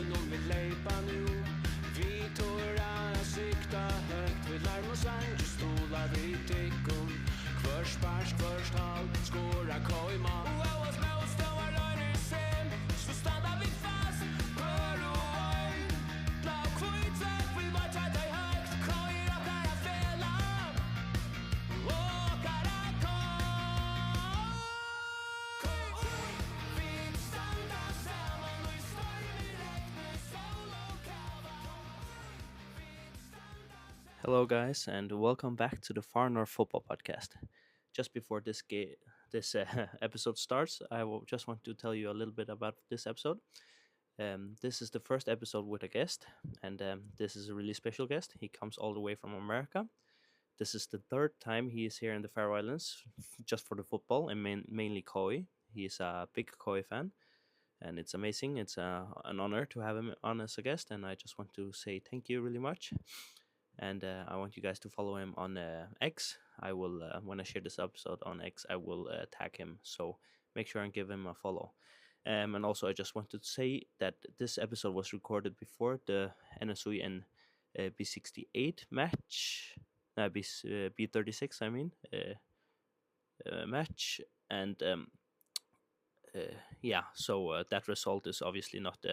munnen om vi leipa nu. Vi tåra sikta högt, vi larm oss ange stolar vid tikkum. Kvör sparsk, kvör stall, skåra kojma. Och av oss motståndar lögner sen, så stannar vi fast. Kvör och oj, blå kvitsätt, vi var trätt i högt. Kojor och kara fälla, och kara koj. Vi stannar samman och i stormig regn, sol och kava. Hello, guys, and welcome back to the Far North Football Podcast. Just before this episode starts, just want to tell you a little bit about this episode. This is the first episode with a guest, and this is a really special guest. He comes all the way from America. This is the third time he is here in the Faroe Islands, just for the football and mainly Koi. He is a big Koi fan, and it's amazing. It's an honor to have him on as a guest, and I just want to say thank you really much. And I want you guys to follow him on X. I will, when I share this episode on X, I will tag him. So make sure and give him a follow. And also, I just wanted to say that this episode was recorded before the NSU and B68 match, B36, I mean, match. And so that result is obviously not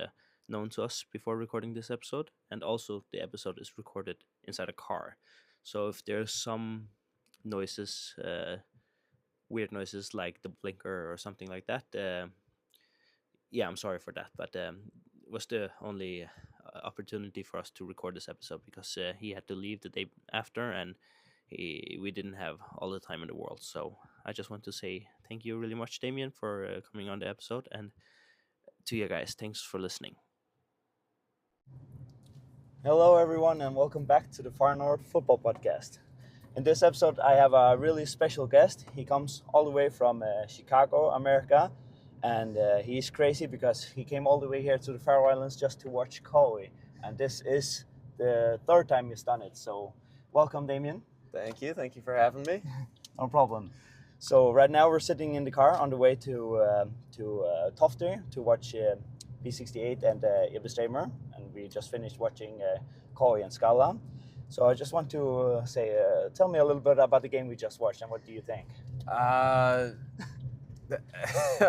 known to us before recording this episode, and also the episode is recorded inside a car. So if there's some noises, weird noises like the blinker or something like that, I'm sorry for that, but it was the only opportunity for us to record this episode because he had to leave the day after, and we didn't have all the time in the world. So I just want to say thank you really much, Damien, for coming on the episode, and to you guys, thanks for listening. Hello everyone and welcome back to the Far North Football Podcast. In this episode I have a really special guest. He comes all the way from Chicago, America, and he's crazy because he came all the way here to the Faroe Islands just to watch Koi, and this is the third time he's done it. So welcome, Damien. Thank you for having me. No problem. So right now we're sitting in the car on the way to Tofter to watch B68 and Ibestremer, and we just finished watching Koi and Skala. So I just want to say, tell me a little bit about the game we just watched, and what do you think?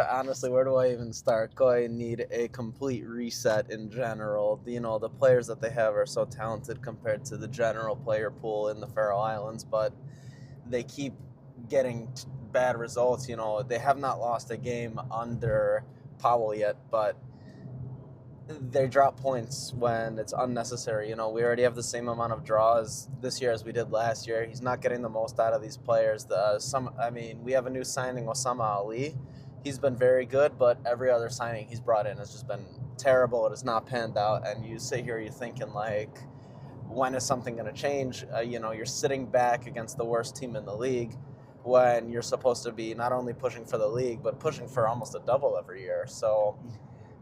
Honestly, where do I even start? Koi need a complete reset in general. You know, the players that they have are so talented compared to the general player pool in the Faroe Islands, but they keep getting bad results. You know, they have not lost a game under Powell yet, but they drop points when it's unnecessary. You know, we already have the same amount of draws this year as we did last year. He's not getting the most out of these players. We have a new signing, Osama Ali. He's been very good, but every other signing he's brought in has just been terrible. It has not panned out, and you sit here, you're thinking, like, when is something going to change? You're sitting back against the worst team in the league when you're supposed to be not only pushing for the league, but pushing for almost a double every year. So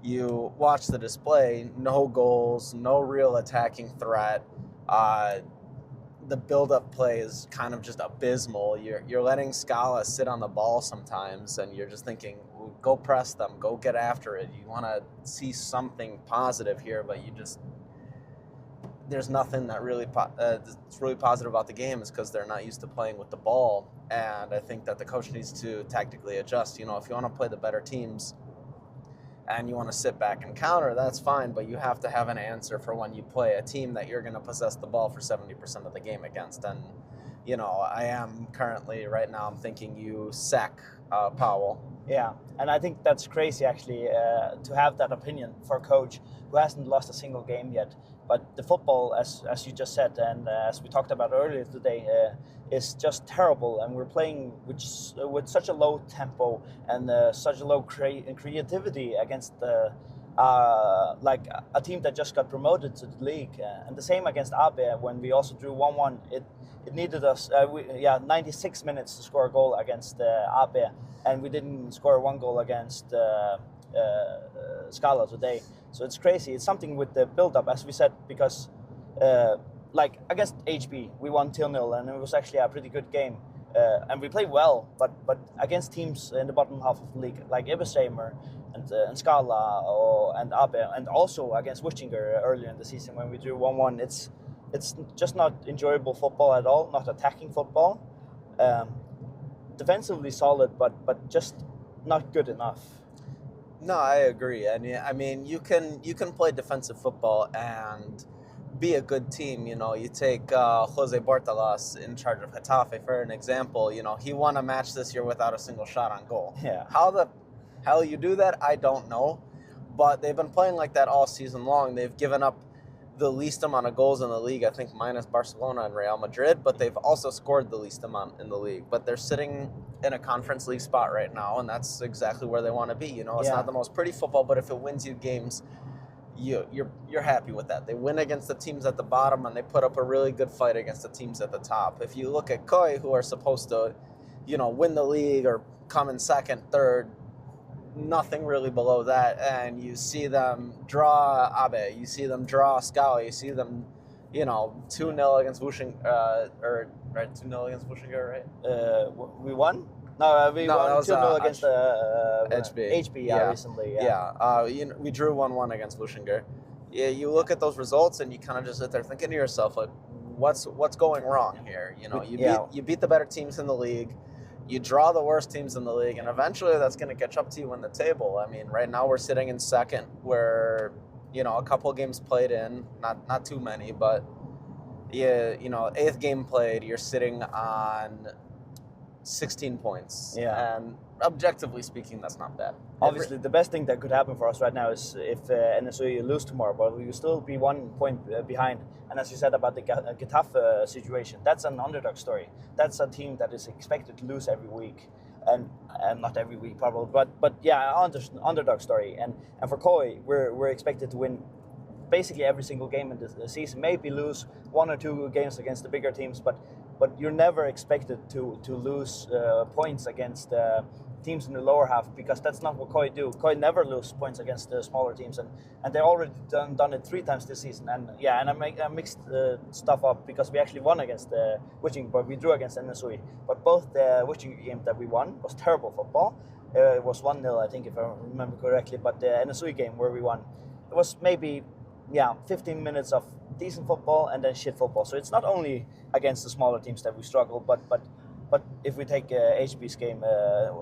you watch the display, no goals, no real attacking threat. The build-up play is kind of just abysmal. You're letting Skala sit on the ball sometimes, and you're just thinking, go press them, go get after it. You want to see something positive here, but there's nothing that that's really positive about the game. Is because they're not used to playing with the ball, and I think that the coach needs to tactically adjust. You know, if you want to play the better teams and you want to sit back and counter, that's fine, but you have to have an answer for when you play a team that you're going to possess the ball for 70% of the game against. And, you know, right now I'm thinking you sack Powell. Yeah, and I think that's crazy actually to have that opinion for a coach who hasn't lost a single game yet. But the football, as you just said, and as we talked about earlier today, is just terrible. And we're playing with such a low tempo and such a low creativity against like a team that just got promoted to the league. And the same against Abe when we also drew 1-1. It needed us 96 minutes to score a goal against Abe, and we didn't score one goal against Skala today. So it's crazy. It's something with the build-up, as we said, because like against HB, we won 2-0, and it was actually a pretty good game. and we played well, but against teams in the bottom half of the league, like Ibishemer and Skala and Abe, and also against Wischinger earlier in the season when we drew 1-1, it's just not enjoyable football at all, not attacking football. Defensively solid, but just not good enough. No, I agree. And I mean, you can play defensive football and be a good team. You know, you take Jose Bortalas in charge of Getafe for an example. You know, he won a match this year without a single shot on goal. Yeah. How the hell you do that, I don't know. But they've been playing like that all season long. They've given up the least amount of goals in the league, I think, minus Barcelona and Real Madrid, but they've also scored the least amount in the league. But they're sitting in a conference league spot right now, and that's exactly where they want to be. You know, it's not the most pretty football, but if it wins you games, you're happy with that. They win against the teams at the bottom, and they put up a really good fight against the teams at the top. If you look at Koi, who are supposed to, you know, win the league or come in second, third, nothing really below that, and you see them draw Abe, you see them draw Skau, you see them, you know, 2-0 against Wushing, or right, 2-0 against Wuschinger, right? We won? No, we won 2-0 against HB recently. You know, we drew 1-1 against Wuschinger. Yeah, you look at those results and you kind of just sit there thinking to yourself, like, what's going wrong here? You know, you beat the better teams in the league. You draw the worst teams in the league, and eventually that's going to catch up to you in the table. I mean, right now we're sitting in second. We're, you know, a couple games played in, not too many, but you know, 8th game played, you're sitting on 16 points. Yeah. And objectively speaking, that's not bad. Obviously, the best thing that could happen for us right now is if NSU lose tomorrow, but we will still be 1 point behind. And as you said about the Getafe situation, that's an underdog story. That's a team that is expected to lose every week, and not every week probably, but yeah, underdog story. And for Koi, we're expected to win basically every single game in the season. Maybe lose 1 or 2 games against the bigger teams, but you're never expected to lose points against teams in the lower half, because that's not what Koi do. Koi never lose points against the smaller teams, and they already done it 3 times this season. And yeah, and I mixed stuff up because we actually won against Witching, but we drew against NSU. But both the Witching game that we won was terrible football. It was 1-0, I think, if I remember correctly. But the NSU game where we won, it was maybe 15 minutes of decent football and then shit football. So it's not only against the smaller teams that we struggle, but if we take HB's game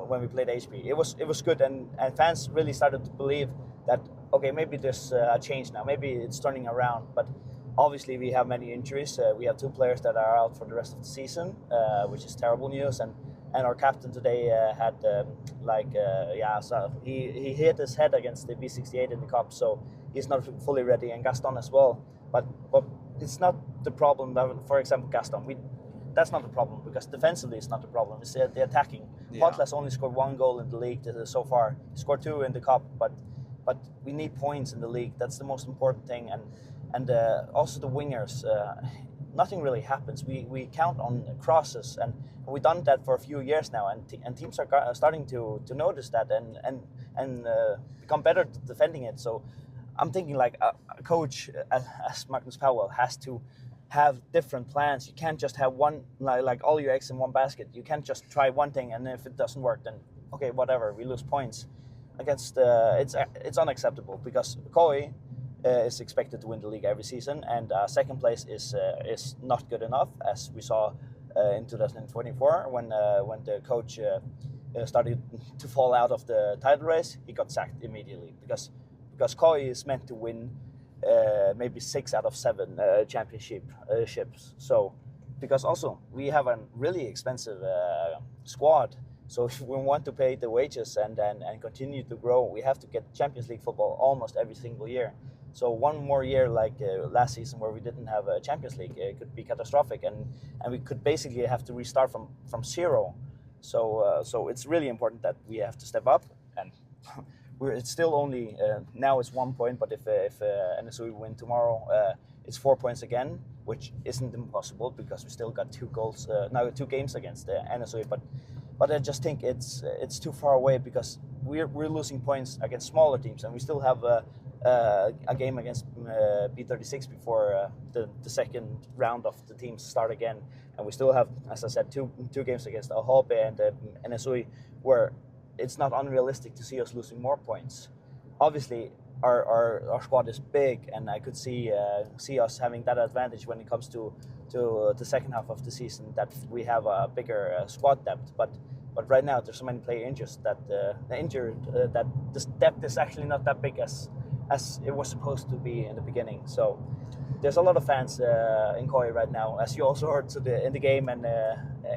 when we played HB, it was good, and fans really started to believe that, okay, maybe there's a change now, maybe it's turning around. But obviously we have many injuries. We have 2 players that are out for the rest of the season, which is terrible news. And our captain today had so he hit his head against the B68 in the cup, so he's not fully ready, and Gaston as well. But it's not the problem that, for example, Gaston, that's not the problem, because defensively it's not the problem. It's the attacking. Potlas only scored 1 goal in the league so far. He scored 2 in the cup, but we need points in the league. That's the most important thing. And also the wingers. Nothing really happens. We count on crosses, and we've done that for a few years now. And teams are starting to notice that and become better at defending it. So I'm thinking like a coach as Magnus Powell has to have different plans. You can't just have one, like all your eggs in one basket. You can't just try one thing, and if it doesn't work, then okay, whatever, we lose points. Against it's unacceptable, because Koi is expected to win the league every season, and second place is not good enough, as we saw in 2024 when the coach started to fall out of the title race. He got sacked immediately, because Koi is meant to win maybe 6 out of 7 championships. So, because also we have a really expensive squad. So if we want to pay the wages and continue to grow, we have to get Champions League football almost every single year. So 1 more year like last season where we didn't have a Champions League, it could be catastrophic, and we could basically have to restart from zero. So it's really important that we have to step up, and it's still only now it's 1 point, but if NSU win tomorrow, it's 4 points again, which isn't impossible, because we still got 2 games against NSU. But I just think it's too far away, because we're losing points against smaller teams, and we still have a game against B36 before the second round of the teams start again, and we still have, as I said, two games against Ahope and NSUI, where it's not unrealistic to see us losing more points. Obviously, our squad is big, and I could see us having that advantage when it comes to the second half of the season, that we have a bigger squad depth. But right now there's so many player injured that this depth is actually not that big as it was supposed to be in the beginning. So there's a lot of fans in Koi right now, as you also heard in the game and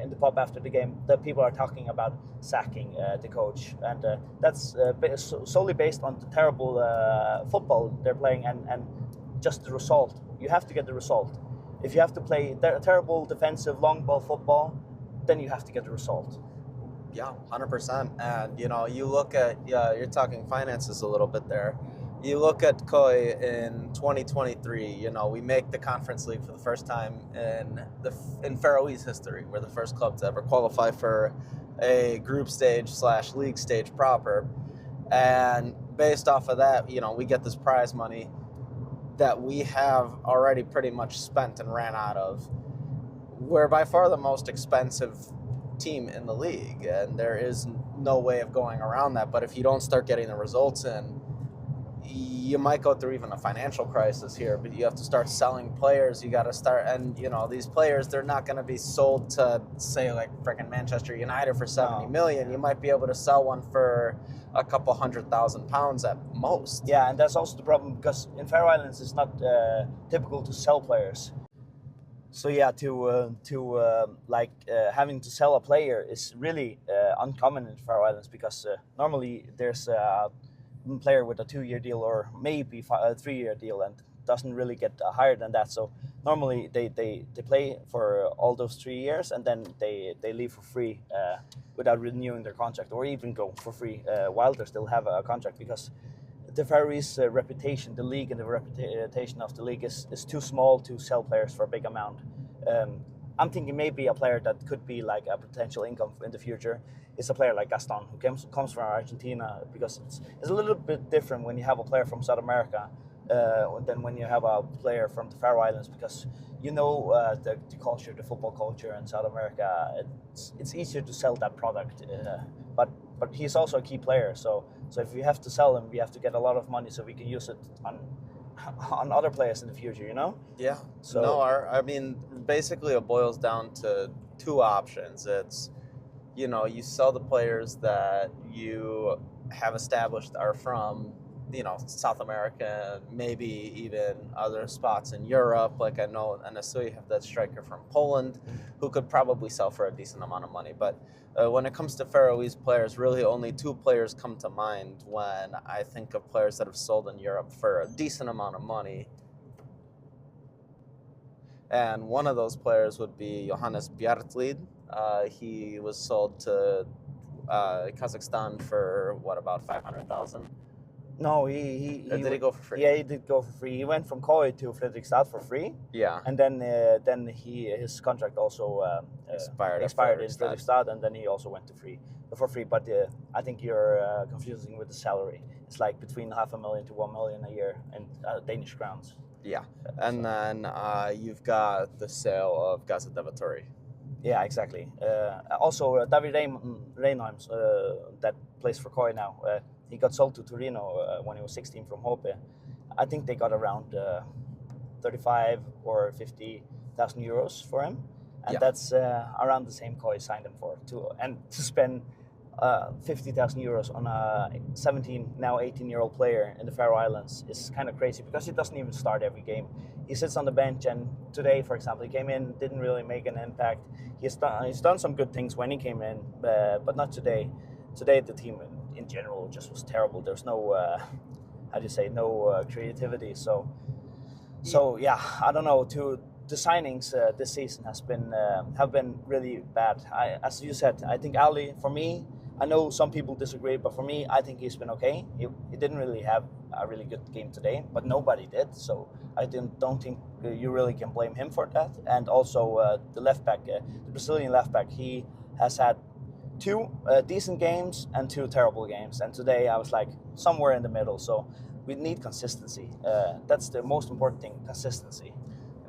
in the pub after the game, that people are talking about sacking the coach, and that's solely based on the terrible football they're playing and just the result. You have to get the result. If you have to play terrible defensive long ball football, then you have to get the result. Yeah, 100%. And you look at you're talking finances a little bit there. You look at Koi in 2023, we make the Conference League for the first time in Faroese history. We're the first club to ever qualify for a group stage / league stage proper. And based off of that, we get this prize money that we have already pretty much spent and ran out of. We're by far the most expensive team in the league, and there is no way of going around that. But if you don't start getting the results in, you might go through even a financial crisis here, but you have to start selling players. You got to start, and these players, they're not going to be sold to, say, like freaking Manchester United for 70 million. You might be able to sell one for a couple £100,000 at most. Yeah, and that's also the problem, because in Faroe Islands it's not typical to sell players. So yeah, having to sell a player is really uncommon in Faroe Islands, because normally there's a player with a 2-year deal or maybe a 3-year deal and doesn't really get higher than that. So normally they play for all those 3 years, and then they leave for free without renewing their contract, or even go for free while they still have a contract, because the Faroese reputation, the league and the reputation of the league is too small to sell players for a big amount. I'm thinking maybe a player that could be like a potential income in the future is a player like Gaston, who comes from Argentina, because it's a little bit different when you have a player from South America than when you have a player from the Faroe Islands, because the culture, the football culture in South America, it's easier to sell that product. But he's also a key player, so if we have to sell him, we have to get a lot of money so we can use it on other players in the future, Yeah. So basically it boils down to two options. It's, you sell the players that you have established are from, South America, maybe even other spots in Europe. Like I know NSUI have that striker from Poland who could probably sell for a decent amount of money. But when it comes to Faroese players, really only two players come to mind when I think of players that have sold in Europe for a decent amount of money. And one of those players would be Johannes Bjartlid. He was sold to Kazakhstan for, about 500,000? No, did he go for free? Yeah, he did go for free. He went from Koi to Fredrikstad for free. Yeah. And then his contract also expired in Fredrikstad, and then he also went for free. But I think you're confusing with the salary. It's like between 500,000 to 1 million a year in Danish crowns. Yeah, and then you've got the sale of Gaza Devatori. Yeah, exactly. Also, David Reinholm, that plays for Koi now, he got sold to Torino when he was 16 from Hope. I think they got around 35 or 50,000 euros for him, and that's around the same Koi signed him for. To spend 50,000 euros on a 17, now 18-year-old player in the Faroe Islands is kind of crazy, because he doesn't even start every game. He sits on the bench, and today, for example, he came in, didn't really make an impact. He's done some good things when he came in, but not today. Today, the team in general just was terrible. There's no, creativity. So yeah, I don't know. The signings this season have been really bad. As you said, I think Ali, for me, I know some people disagree, but for me, I think he's been okay. He didn't really have a really good game today, but nobody did. So I don't think you really can blame him for that. And also the left back, the Brazilian left back, he has had 2 decent games and 2 terrible games. And today I was like somewhere in the middle. So we need consistency. That's the most important thing, consistency.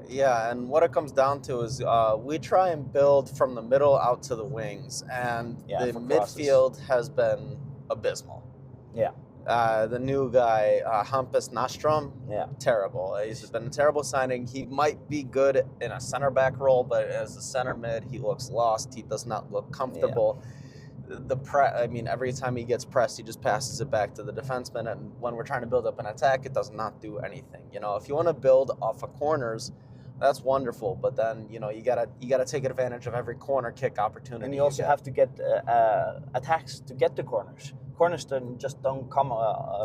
Yeah, and what it comes down to is we try and build from the middle out to the wings, and the for crosses. midfield has been abysmal. Yeah. The new guy, Hampus Nastrom, Yeah. terrible. He's been a terrible signing. He might be good in a center back role, but as a center mid, he looks lost. He does not look comfortable. I mean, every time he gets pressed, he just passes it back to the defenseman. And when we're trying to build up an attack, it does not do anything. You know, if you want to build off of corners, that's wonderful. But then, you know, you gotta take advantage of every corner kick opportunity. And you also have to get attacks to get the corners. Corners just don't come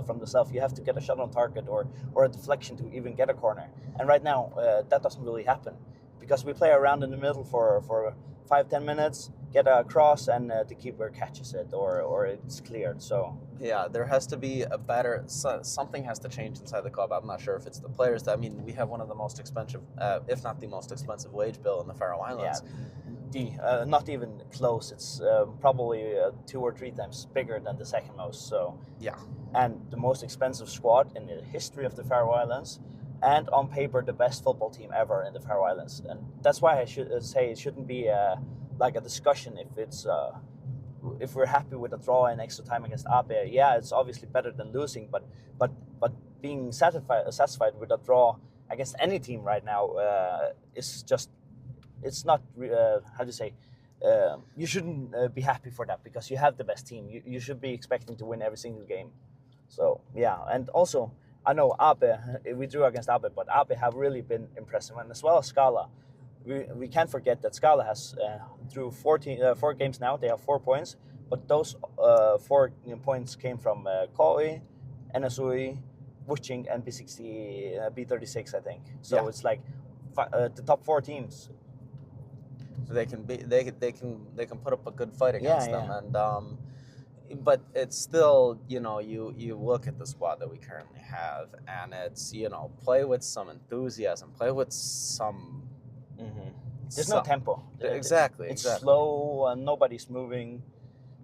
from the self. You have to get a shot on target or a deflection to even get a corner. And right now, that doesn't really happen because we play around in the middle for 5-10 minutes, get a cross, and the keeper catches it or it's cleared. So yeah, there has to be a better. Something has to change inside the club. I'm not sure if it's the players. I mean, we have one of the most expensive, if not the most expensive, wage bill in the Faroe Islands. Yeah, not even close. It's probably 2 or 3 times bigger than the second most. So yeah, and the most expensive squad in the history of the Faroe Islands, and on paper the best football team ever in the Faroe Islands. And that's why I should say it shouldn't be like a discussion if we're happy with a draw in extra time against Abe. Yeah, it's obviously better than losing, but being satisfied with a draw against any team right now is just. It's not, how do you say, you shouldn't be happy for that because you have the best team. You should be expecting to win every single game. So, yeah. And also, I know Abe, we drew against Abe, but Abe have really been impressive. And as well as Skala. We can't forget that Skala has, through 4 games now, they have 4 points. But those 4 points came from Koi, NSUI, Wuching, and B36, I think. So it's like the top 4 teams. They can put up a good fight against them, and but it's still, you know, you look at the squad that we currently have, and it's, you know, play with some enthusiasm, play with some. There's no tempo. Exactly. It's slow and nobody's moving.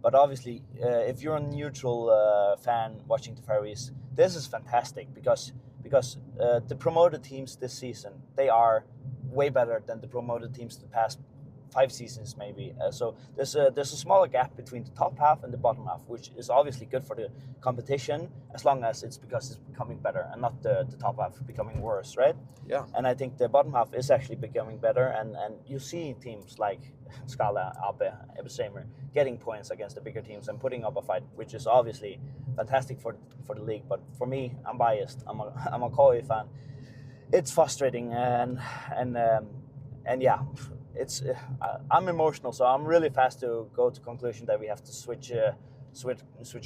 But obviously, if you're a neutral fan watching the Faroese, this is fantastic because the promoted teams this season, they are way better than the promoted teams the past 5 seasons maybe. So there's a smaller gap between the top half and the bottom half, which is obviously good for the competition as long as it's because it's becoming better and not the top half becoming worse, right? Yeah. And I think the bottom half is actually becoming better, and you see teams like Skala, Abe, Ebesamer getting points against the bigger teams and putting up a fight, which is obviously fantastic for the league. But for me, I'm biased. I'm a Koi fan. It's frustrating and yeah. It's I'm emotional, so I'm really fast to go to conclusion that we have to switch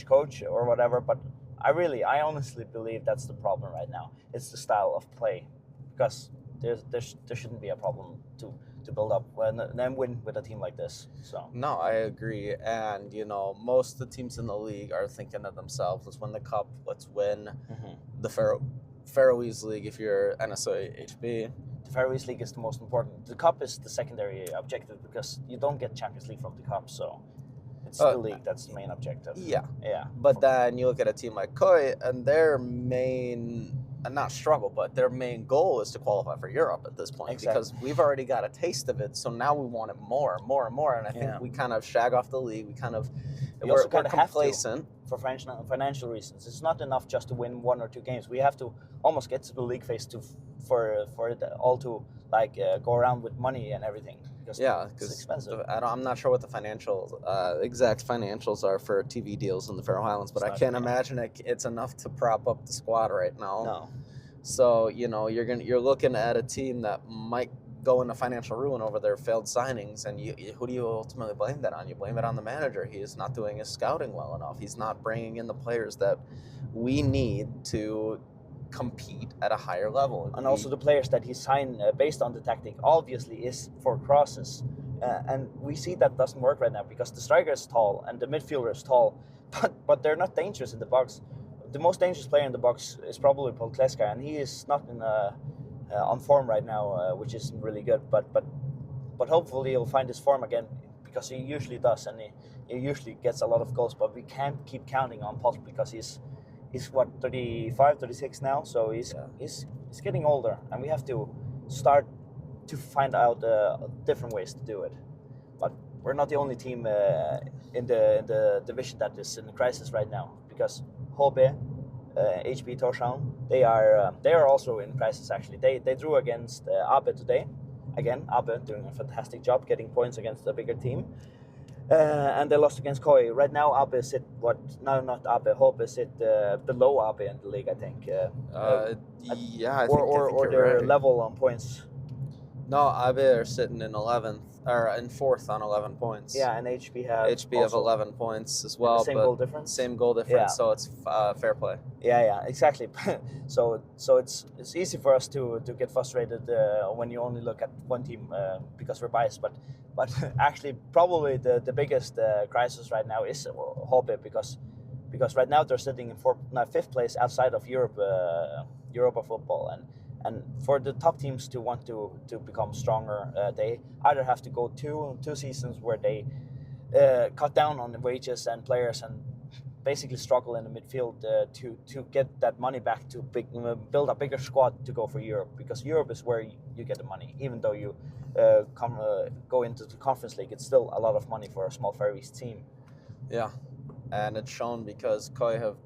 coach or whatever. But I honestly believe that's the problem right now. It's the style of play, because there shouldn't be a problem to build up and then win with a team like this. So no, I agree, and you know, most of the teams in the league are thinking of themselves. Let's win the cup. Let's win the Faroese League if you're NSA HB. The Faroese League is the most important. The cup is the secondary objective because you don't get Champions League from the cup, so it's the league that's the main objective. Yeah. But then you look at a team like Koi, and their main, not struggle, but their main goal is to qualify for Europe at this point. Exactly. Because we've already got a taste of it, so now we want it more and more. And I think we kind of shag off the league. We're complacent. For financial reasons. It's not enough just to win 1 or 2 games. We have to almost get to the league phase for it all to go around with money and everything. Because it's expensive. I'm not sure what the exact financials are for TV deals in the Faroe Islands, but I can't imagine it's enough to prop up the squad right now. No. So, you know, you're looking at a team that might go into financial ruin over their failed signings, and who do you ultimately blame that on? You blame it on the manager. He is not doing his scouting well enough. He's not bringing in the players that we need to compete at a higher level. And also the players that he signed based on the tactic obviously is for crosses. And we see that doesn't work right now because the striker is tall and the midfielder is tall, but they're not dangerous in the box. The most dangerous player in the box is probably Paul Kleska, and he is not on form right now, which isn't really good. But hopefully he'll find his form again, because he usually does, and he usually gets a lot of goals. But we can't keep counting on Paul because he's what 35, 36 now, so he's getting older, and we have to start to find out different ways to do it. But we're not the only team in the division that is in crisis right now, because HB, HB Torshavn, they are also in crisis actually. They drew against Abe today. Again, Abe doing a fantastic job getting points against a bigger team. And they lost against Koi. Right now, Abe sit not Abe. HB sit below Abe in the league, I think. I think or you're they're right. level on points. No, Abe are sitting in 11th or in 4th on 11 points. Yeah, and HB have HB have 11 points as well. Same goal difference. Same goal difference, so it's fair play. Yeah, exactly. so it's easy for us to get frustrated when you only look at one team because we're biased. But actually, probably the biggest crisis right now is HB because right now they're sitting in 5th place outside of Europa football, and for the top teams to want to become stronger, they either have to go two seasons where they cut down on the wages and players and basically struggle in the midfield to get that money back to build a bigger squad to go for Europe, because Europe is where you get the money. Even though you go into the Conference League, it's still a lot of money for a small Faroese team. Yeah, and it's shown because Koi have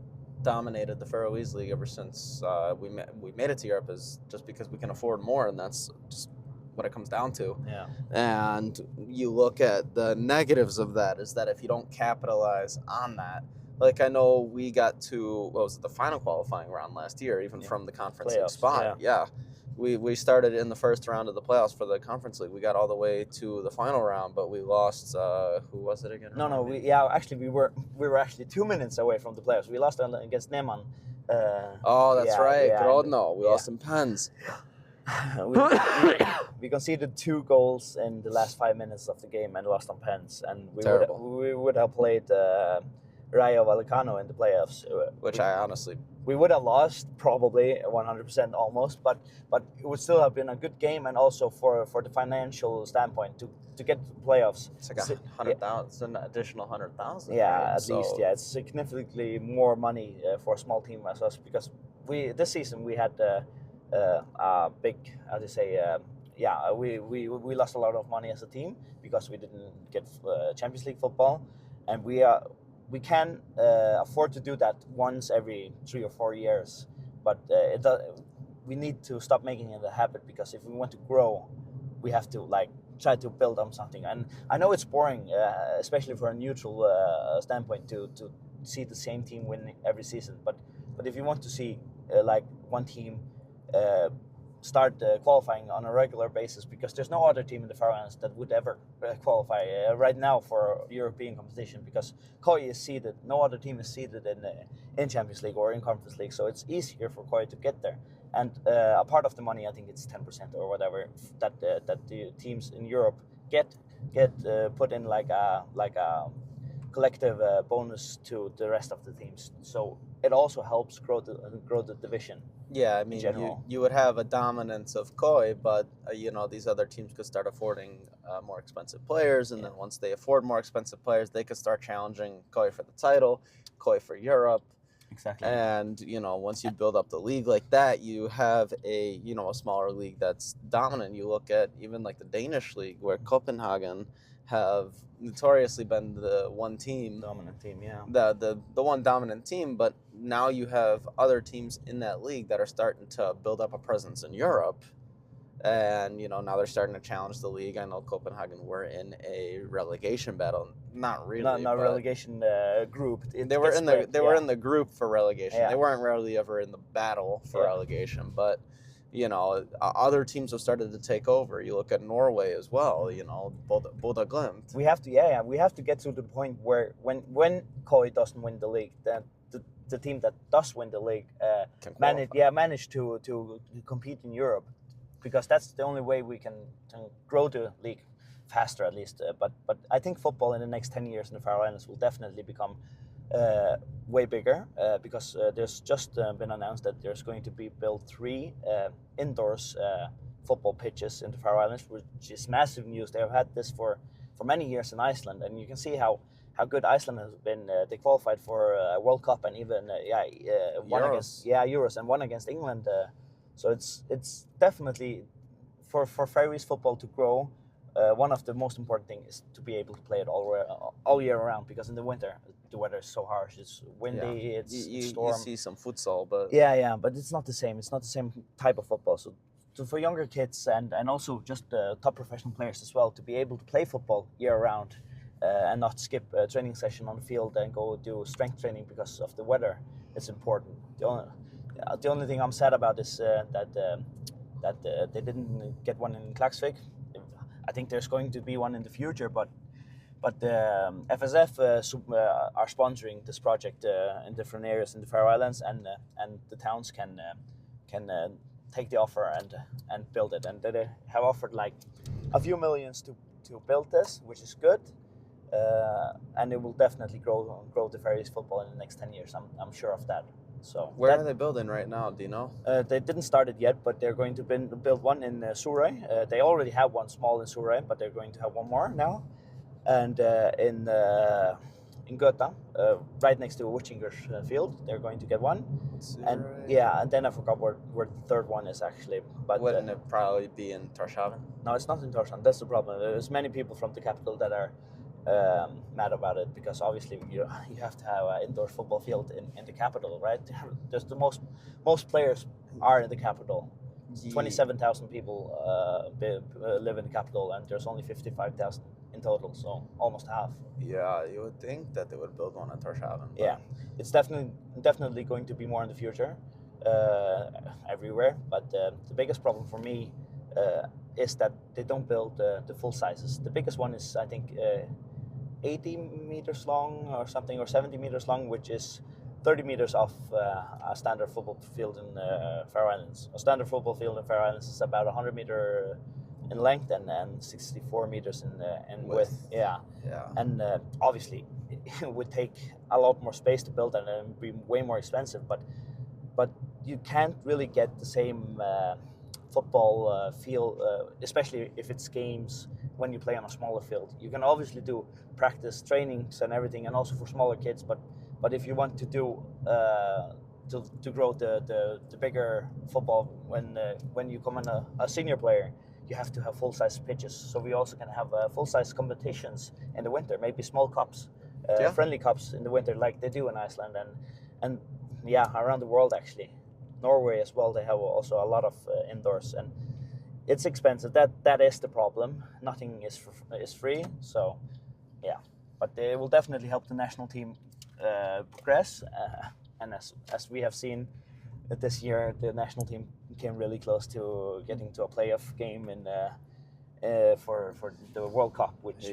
dominated the Faroese League ever since we made it to Europe, is just because we can afford more, and that's just what it comes down to. Yeah. And you look at the negatives of that, is that if you don't capitalize on that, like I know we got to, the final qualifying round last year, even from the Conference League spot. Yeah. We started in the first round of the playoffs for the Conference League. We got all the way to the final round, but we lost. Who was it again? We were actually 2 minutes away from the playoffs. We lost against Neman. That's right. Grodno. We lost in pens. we conceded 2 goals in the last 5 minutes of the game and lost on pens. And we would have played Rayo Vallecano in the playoffs, which I honestly. We would have lost probably 100% almost, but it would still have been a good game, and also for the financial standpoint to get to the playoffs. It's like 100,000, it's an additional 100,000. Yeah, right? at least. Yeah, it's significantly more money for a small team as us, because this season we had a big, how to say, we lost a lot of money as a team because we didn't get Champions League football, and we can afford to do that once every 3 or 4 years, but we need to stop making it a habit, because if we want to grow, we have to try to build on something. And I know it's boring, especially for a neutral standpoint, to see the same team win every season. But if you want to see one team start qualifying on a regular basis, because there's no other team in the Faroe Islands that would ever qualify right now for European competition, because Koi is seeded. No other team is seeded in Champions League or in Conference League, so it's easier for Koi to get there. And a part of the money, I think it's 10% or whatever, that the teams in Europe get put in like a collective bonus to the rest of the teams. So it also helps grow the division. Yeah, I mean, you would have a dominance of Koi, but these other teams could start affording more expensive players, and then once they afford more expensive players, they could start challenging Koi for the title, Koi for Europe. Exactly. And once you build up the league like that, you have a smaller league that's dominant. You look at even like the Danish league, where Copenhagen have notoriously been the one team, dominant team, yeah, the one dominant team. But now you have other teams in that league that are starting to build up a presence in Europe, and now they're starting to challenge the league. I know Copenhagen were in a relegation battle, not really, not relegation group. They were in the group for relegation. Yeah. They weren't really ever in the battle for relegation, but. Other teams have started to take over. You look at Norway as well. Bodø Glimt. We have to get to the point where when Koi doesn't win the league, then the team that does win the league manage to compete in Europe, because that's the only way we can grow the league faster, at least. But I think football in the next 10 years in the Faroe Islands will definitely become way bigger, because there's just been announced that there's going to be built 3 indoors football pitches in the Faroe Islands, which is massive news. They have had this for many years in Iceland, and you can see how how good Iceland has been. They qualified for a World Cup and even won against Euros and won against England. So it's definitely for Faroese football to grow. One of the most important things is to be able to play it all year round, because in the winter the weather is so harsh. It's windy. It's storm. You see some futsal, but But it's not the same. It's not the same type of football. So for younger kids and also just top professional players as well, to be able to play football year round and not skip a training session on the field and go do strength training because of the weather, it's important. The only thing I'm sad about is that they didn't get one in Klaksvik. I think there's going to be one in the future, but FSF are sponsoring this project in different areas in the Faroe Islands, and the towns can take the offer and build it, and they have offered like a few millions to build this, which is good, and it will definitely grow the Faroese football in the next 10 years. I'm sure of that. So where are they building right now? Do you know? They didn't start it yet, but they're going to build one in Suðuroy. They already have one small in Suðuroy, but they're going to have one more now, and in Gøta, right next to Witchinger's field, they're going to get one. And and then I forgot where the third one is actually. But wouldn't it probably be in Tórshavn? No, it's not in Tórshavn. That's the problem. There's many people from the capital that are mad about it, because obviously you have to have an indoor football field in the capital, right? There's the most players are in the capital. 27,000 people live in the capital, and there's only 55,000 in total, so almost half. Yeah, you would think that they would build one at Tórshavn. Yeah, it's definitely going to be more in the future, everywhere. But the biggest problem for me is that they don't build the full sizes. The biggest one is, I think, 80 meters long or something, or 70 meters long, which is 30 meters off a standard football field in Faroe Islands. A standard football field in Faroe Islands is about 100 meters in length and 64 meters in width. Yeah. And obviously, it would take a lot more space to build and it would be way more expensive. But you can't really get the same football feel, especially if it's games when you play on a smaller field. You can obviously do practice trainings and everything, and also for smaller kids. But if you want to do to grow the bigger football, when you come in a senior player, you have to have full-size pitches. So we also can have full-size competitions in the winter, maybe small cups, friendly cups in the winter, like they do in Iceland and around the world actually. Norway as well, they have also a lot of indoors, and it's expensive. That is the problem. Nothing is free. So but they will definitely help the national team progress. And as we have seen this year, the national team came really close to getting to a playoff game for the World Cup, which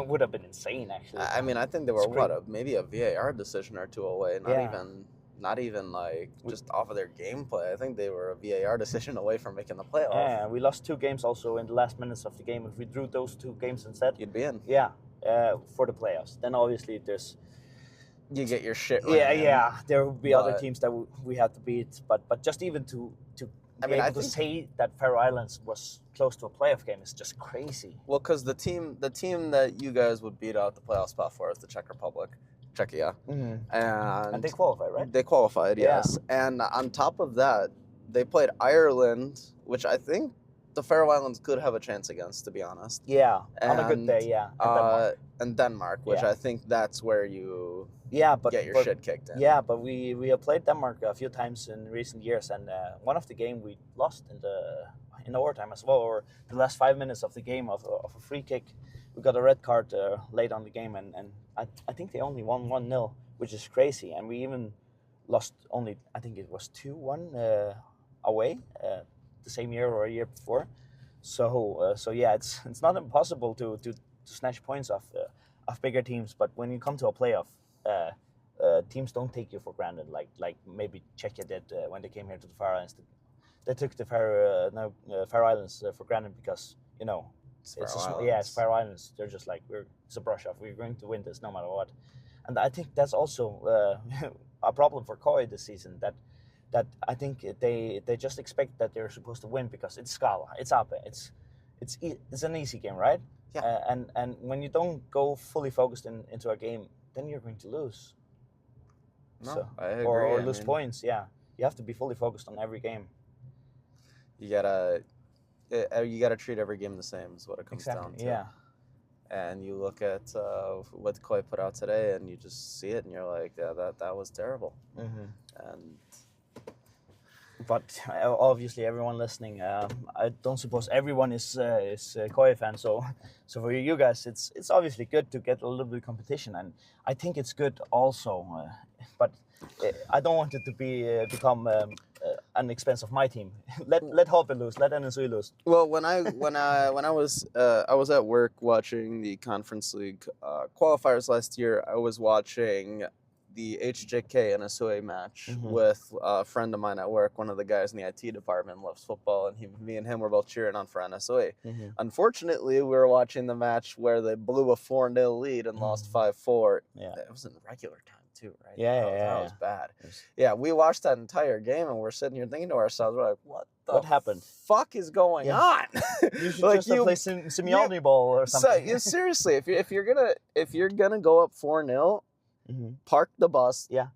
would have been insane actually. I mean, I think they were maybe a VAR decision or two away. Not even like just off of their gameplay. I think they were a VAR decision away from making the playoff. Yeah, we lost 2 games also in the last minutes of the game. If we drew those 2 games instead, you'd be in. Yeah, for the playoffs. Then obviously you get your shit right. Yeah. There will be other teams that we have to beat, but just even to be able to say that Faroe Islands was close to a playoff game is just crazy. Well, because the team that you guys would beat out the playoff spot for is the Czech Republic. Czechia. Mm-hmm. And they qualified, right? They qualified, yes. And on top of that, they played Ireland, which I think the Faroe Islands could have a chance against, to be honest. Yeah, on a good day, and Denmark, which I think that's where you get your shit kicked in. Yeah, but we have played Denmark a few times in recent years, and one of the game we lost in the overtime as well, or the last 5 minutes of the game of a free kick. We got a red card late on the game, and I think they only won 1-0, which is crazy. And we even lost only, I think it was 2-1 away the same year or a year before. So it's not impossible to snatch points off bigger teams. But when you come to a playoff, teams don't take you for granted, like maybe Czechia did when they came here to the Faroe Islands. They took the Faroe Islands for granted because it's Faroe Islands. They're just like, it's a brush off. We're going to win this no matter what. And I think that's also a problem for Koi this season. That I think they just expect that they're supposed to win because it's Skala, it's Ape, it's an easy game, right? And when you don't go fully focused into a game, then you're going to lose. No, I agree. Or lose points. Yeah, you have to be fully focused on every game. You gotta treat every game the same. Is what it comes down to. Yeah. And you look at what Koi put out today, and you just see it, and you're like, yeah, that was terrible. But obviously, everyone listening, I don't suppose everyone is Koi fan. So for you guys, it's obviously good to get a little bit of competition, and I think it's good also. But I don't want it to become an expense of my team. let Hope lose. Let NSU lose. Well, when I was at work watching the Conference League qualifiers last year, I was watching the HJK and SOA match with a friend of mine at work. One of the guys in the IT department loves football, and me and him were both cheering on for NSOA. Unfortunately, we were watching the match where they blew a 4-0 lead and lost 5-4. Yeah, it was in regular time too, right? That was bad. Yeah, we watched that entire game, and we're sitting here thinking to ourselves, we're like, what happened? Fuck is going on? You should just play Simeone ball or something. So, seriously, if you're gonna go up 4-0. Park the bus. Yeah.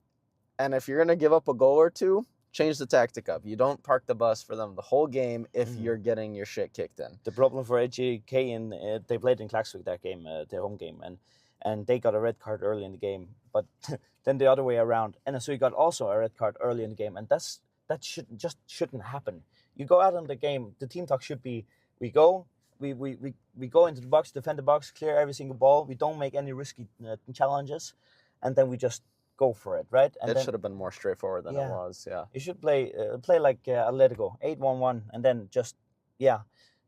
And if you're going to give up a goal or two, change the tactic up. You don't park the bus for them the whole game if you're getting your shit kicked in. The problem for HJK, they played in Klaksvik that game, their home game, and they got a red card early in the game. But then the other way around, NSU got also a red card early in the game, and that shouldn't happen. You go out on the game, the team talk should be, we go into the box, defend the box, clear every single ball. We don't make any risky challenges. And then we just go for it, right? And it should have been more straightforward than it was, yeah. You should play like Atletico, 8-1-1, and then just,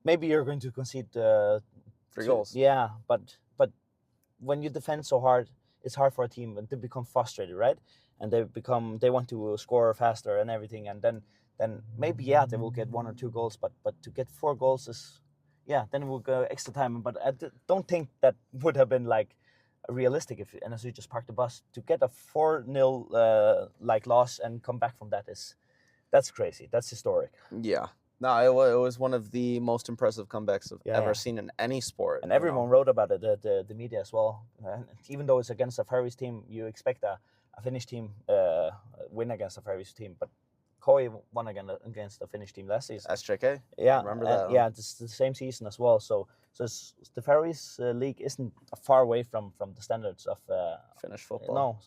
maybe you're going to concede 3 goals. Yeah, but when you defend so hard, it's hard for a team to become frustrated, right? And they want to score faster and everything, and then maybe they will get 1 or 2 goals, but to get 4 goals is, then we'll go extra time. But I don't think that would have been like realistic if NSU just parked the bus. To get a 4-0 loss and come back from that's crazy. That's historic. Yeah. No, it was one of the most impressive comebacks I've ever seen in any sport. And everyone wrote about it, the media as well. Even though it's against a Faroese team, you expect a Finnish team win against a Faroese team. But Koi won against a Finnish team last season. SJK? Yeah. Remember that? Yeah, it's the same season as well. So the Faroese league isn't far away from the standards of Finnish football. No.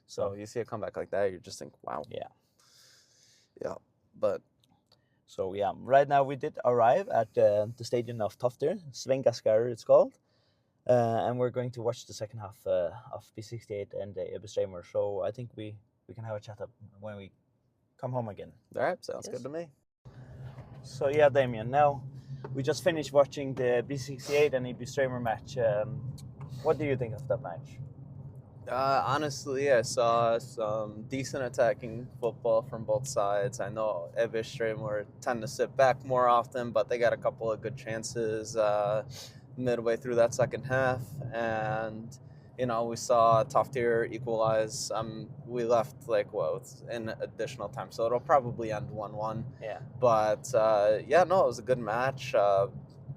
So you see a comeback like that, you just think, wow. Yeah. Yeah. But so right now we did arrive at the stadium of Toftir, Svengaskar it's called. And we're going to watch the second half of B68 and Ebestramer. So I think we can have a chat up when we come home again. All right, sounds good to me. So Damien, now we just finished watching the B68 and Ebestramer match. What do you think of that match? Honestly, I saw some decent attacking football from both sides. I know Ebestramer tend to sit back more often, but they got a couple of good chances midway through that second half. And we saw Toftir equalize. We left in additional time, so it'll probably end 1-1. Yeah. But it was a good match.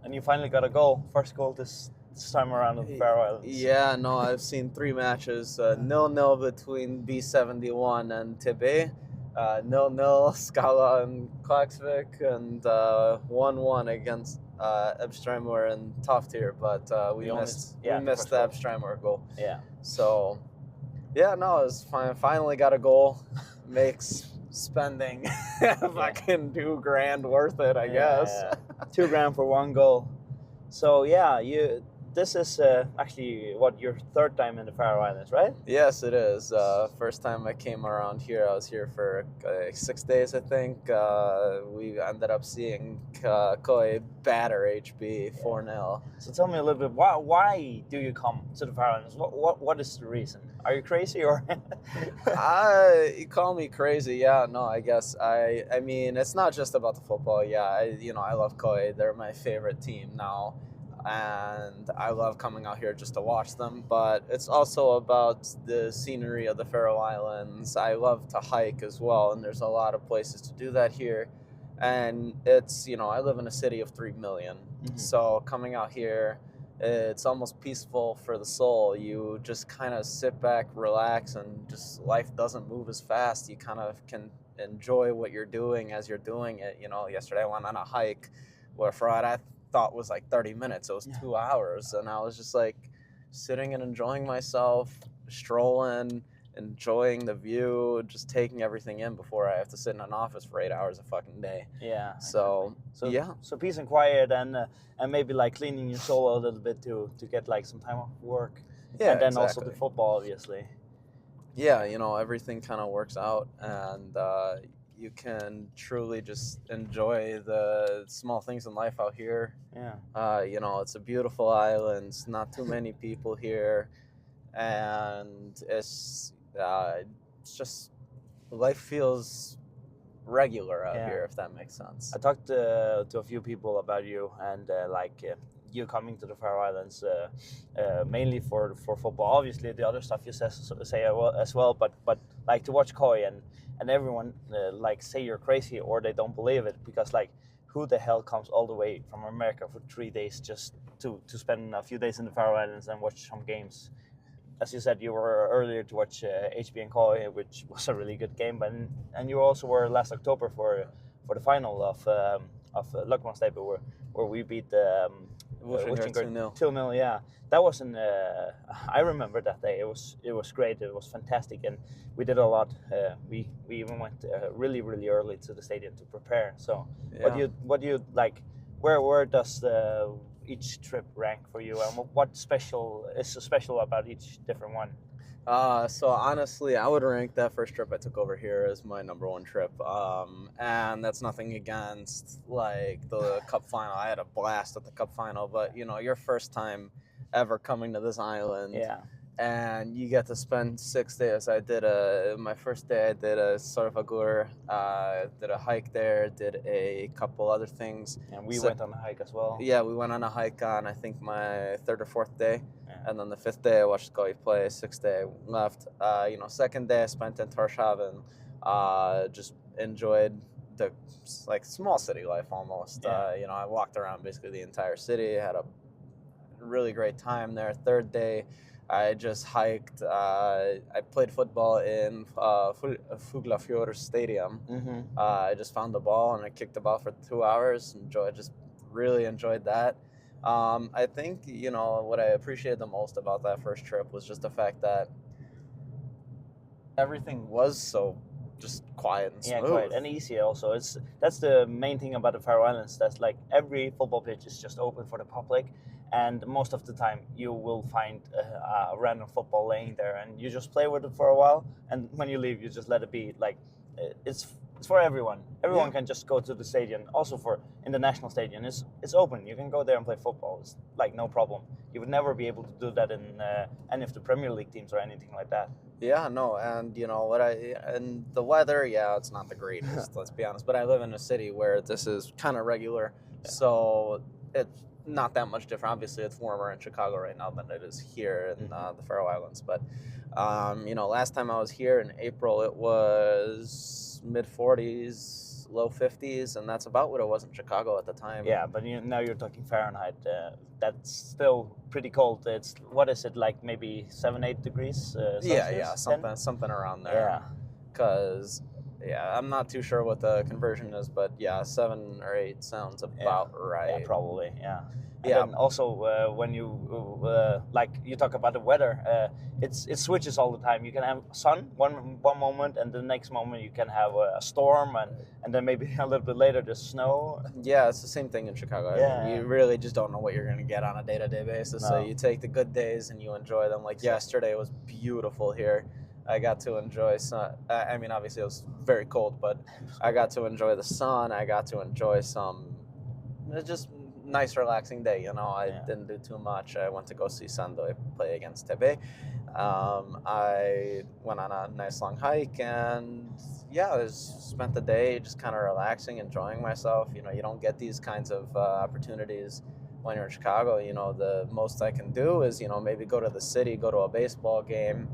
And you finally got a goal. First goal this time around in the Faroe Islands. Yeah, no, I've seen 3 matches. 0-0 between B71 and Tibet. 0-0 Skala and Klaksvik, and 1-1 against Ebestramer and Toftir, but we missed the Ebestramer goal. Yeah. So, it was fine. Finally got a goal. Makes spending fucking $2,000 worth it, I guess. $2,000 for 1 goal. So this is actually your 3rd time in the Faroe Islands, right? Yes, it is. First time I came around here, I was here for 6 days, I think. We ended up seeing Koi batter HB 4-0. So tell me a little bit, why do you come to the Faroe Islands? What is the reason? Are you crazy or? You call me crazy, yeah. No, I guess I mean it's not just about the football. Yeah, I love Koi. They're my favorite team now. And I love coming out here just to watch them, but it's also about the scenery of the Faroe Islands. I love to hike as well, and there's a lot of places to do that here. And it's, I live in a city of 3 million. So coming out here it's almost peaceful for the soul. You just kind of sit back, relax, and just life doesn't move as fast. You kind of can enjoy what you're doing as you're doing it. You know, yesterday I went on a hike where for what I thought was like 30 minutes, it was 2 hours, and I was just like sitting and enjoying myself, strolling, enjoying the view, just taking everything in before I have to sit in an office for 8 hours a fucking day. Yeah. So yeah. So peace and quiet, and maybe like cleaning your soul a little bit to get like some time off work. Yeah, and then exactly. also the football, obviously. Yeah, you know, everything kind of works out, and you can truly just enjoy the small things in life out here. Yeah. You know, it's a beautiful island, not too many people here, and it's just life feels regular out here, if that makes sense. I talked to a few people about you, and you coming to the Faroe Islands mainly for football. Obviously, the other stuff you say as well, but like to watch Koi and everyone like say you're crazy or they don't believe it, because like who the hell comes all the way from America for 3 days just to spend a few days in the Faroe Islands and watch some games? As you said, you were earlier to watch HB and Koi, which was a really good game, and you also were last October for the final of Løgmannsstapet where we beat Vikingur 2-0. Yeah, that was I remember that day. It was great. It was fantastic, and we did a lot. We even went really early to the stadium to prepare. So yeah. what do you like? Where does each trip rank for you, and what is so special about each different one? So honestly, I would rank that first trip I took over here as my number one trip. And that's nothing against like the cup final. I had a blast at the cup final, but you know, your first time ever coming to this island. Yeah. And you get to spend 6 days. My first day I did a Sorfagur, did a hike there, did a couple other things. And we went on a hike as well. Yeah, we went on a hike on, I think, my third or fourth day. Yeah. And then the fifth day I watched Koi play, sixth day I left. You know, second day I spent in Torshavn, just enjoyed the like small city life almost. Yeah. You know, I walked around basically the entire city, had a really great time there. Third day, I just hiked. I played football in Fuglafjord Stadium. Mm-hmm. I just found the ball and I kicked the ball for 2 hours. Really enjoyed that. I think, you know, what I appreciated the most about that first trip was just the fact that everything was so just quiet and smooth. Yeah, quiet and easy also. That's the main thing about the Faroe Islands. That's like every football pitch is just open for the public, and most of the time you will find a random football laying there, and you just play with it for a while, and when you leave, you just let it be. Like it's for everyone. Everyone can just go to the stadium. Also in the national stadium, it's open. You can go there and play football. It's like no problem. You would never be able to do that in any of the Premier League teams or anything like that. Yeah, no, and you know and the weather, yeah, it's not the greatest, let's be honest. But I live in a city where this is kind of regular, so it's not that much different. Obviously, it's warmer in Chicago right now than it is here in the Faroe Islands. But you know, last time I was here in April, it was mid-40s, low 50s, and that's about what it was in Chicago at the time. Yeah, but now you're talking Fahrenheit. That's still pretty cold. It's what is it, like maybe 7-8 degrees? Yeah, Celsius? something around there. Yeah, because I'm not too sure what the conversion is, but yeah, 7 or 8 sounds about right. Yeah, probably. Yeah. And Yeah. then also when you like you talk about the weather, it switches all the time. You can have sun one moment, and the next moment you can have a storm, and then maybe a little bit later there's snow. Yeah, it's the same thing in Chicago. I mean, you really just don't know what you're going to get on a day-to-day basis. No. So you take the good days and you enjoy them. Like yesterday was beautiful here. I got to enjoy sun. I mean, obviously it was very cold, but I got to enjoy the sun. I got to enjoy just nice, relaxing day. You know, I didn't do too much. I went to go see Sandoy play against Tebe. I went on a nice long hike, and I just spent the day just kind of relaxing, enjoying myself. You know, you don't get these kinds of opportunities when you're in Chicago. You know, the most I can do is, you know, maybe go to the city, go to a baseball game,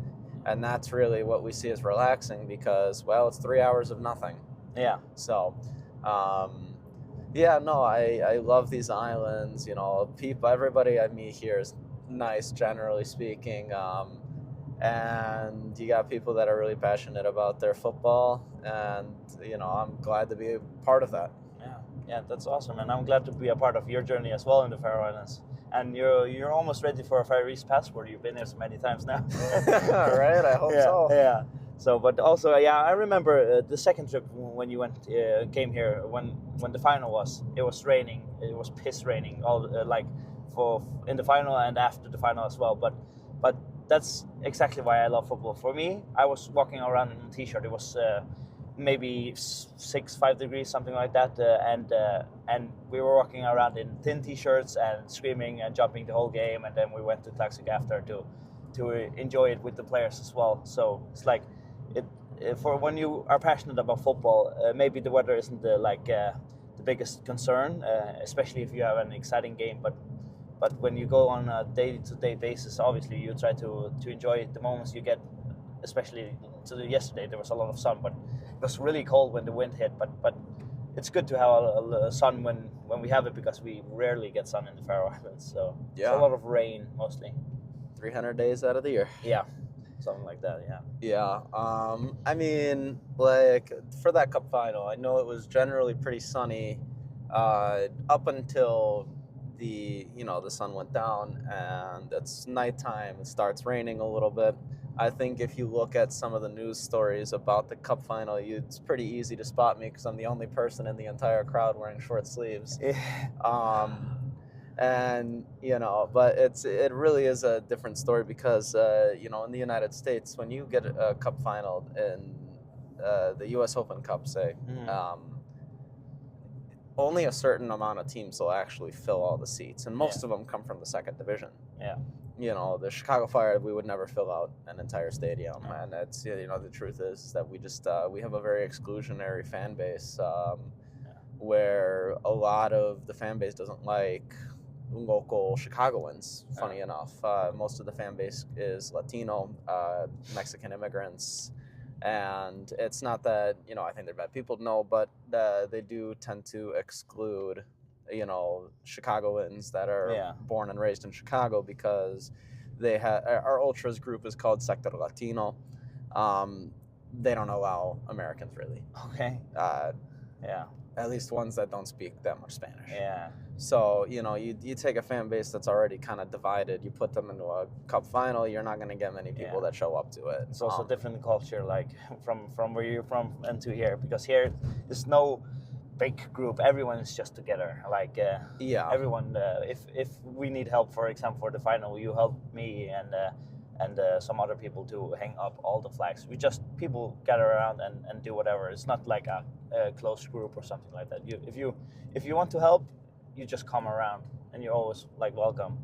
and that's really what we see as relaxing because, well, it's 3 hours of nothing. Yeah. So, Yeah, no, I love these islands. Everybody I meet here is nice, generally speaking. And you got people that are really passionate about their football, and I'm glad to be a part of that. Yeah, that's awesome, and I'm glad to be a part of your journey as well in the Faroe Islands. And you're almost ready for a Faroese passport. You've been there so many times now. Right? I hope so. Yeah. So, but also, I remember the second trip when you came here when the final was. It was raining. It was piss raining all for in the final and after the final as well. But that's exactly why I love football. For me, I was walking around in a t-shirt. It was maybe 5 degrees, something like that, and we were walking around in thin t-shirts and screaming and jumping the whole game. And then we went to Klaksvík after to enjoy it with the players as well. So it's like for when you are passionate about football, maybe the weather isn't the biggest concern, especially if you have an exciting game. But when you go on a day-to-day basis, obviously you try to enjoy the moments you get. Especially yesterday, there was a lot of sun, but it was really cold when the wind hit. But it's good to have a sun when we have it, because we rarely get sun in the Faroe Islands. So it's a lot of rain mostly. 300 days out of the year. Yeah. Something like that, yeah. Yeah. I mean, like, for that cup final, I know it was generally pretty sunny up until the sun went down, and it's nighttime. It starts raining a little bit. I think if you look at some of the news stories about the cup final, it's pretty easy to spot me because I'm the only person in the entire crowd wearing short sleeves. And but it really is a different story because in the United States, when you get a cup final in the U.S. Open Cup, say, only a certain amount of teams will actually fill all the seats, and most of them come from the second division. Yeah. The Chicago Fire, we would never fill out an entire stadium, and that's the truth is that we just we have a very exclusionary fan base, where a lot of the fan base doesn't like local Chicagoans. Funny enough, most of the fan base is Latino, Mexican immigrants, and it's not that I think they're bad people, no, but they do tend to exclude Chicagoans that are born and raised in Chicago, because our ultras group is called Sector Latino. They don't allow Americans really. Okay. At least ones that don't speak that much Spanish. Yeah. So, you take a fan base that's already kind of divided, you put them into a cup final, you're not going to get many people that show up to it. It's also a different culture, like from where you're from and to here, because here there's no big group. Everyone is just together. Like everyone. If we need help, for example, for the final, you help me and some other people to hang up all the flags. People gather around and do whatever. It's not like a closed group or something like that. If you want to help, you just come around, and you're always welcome.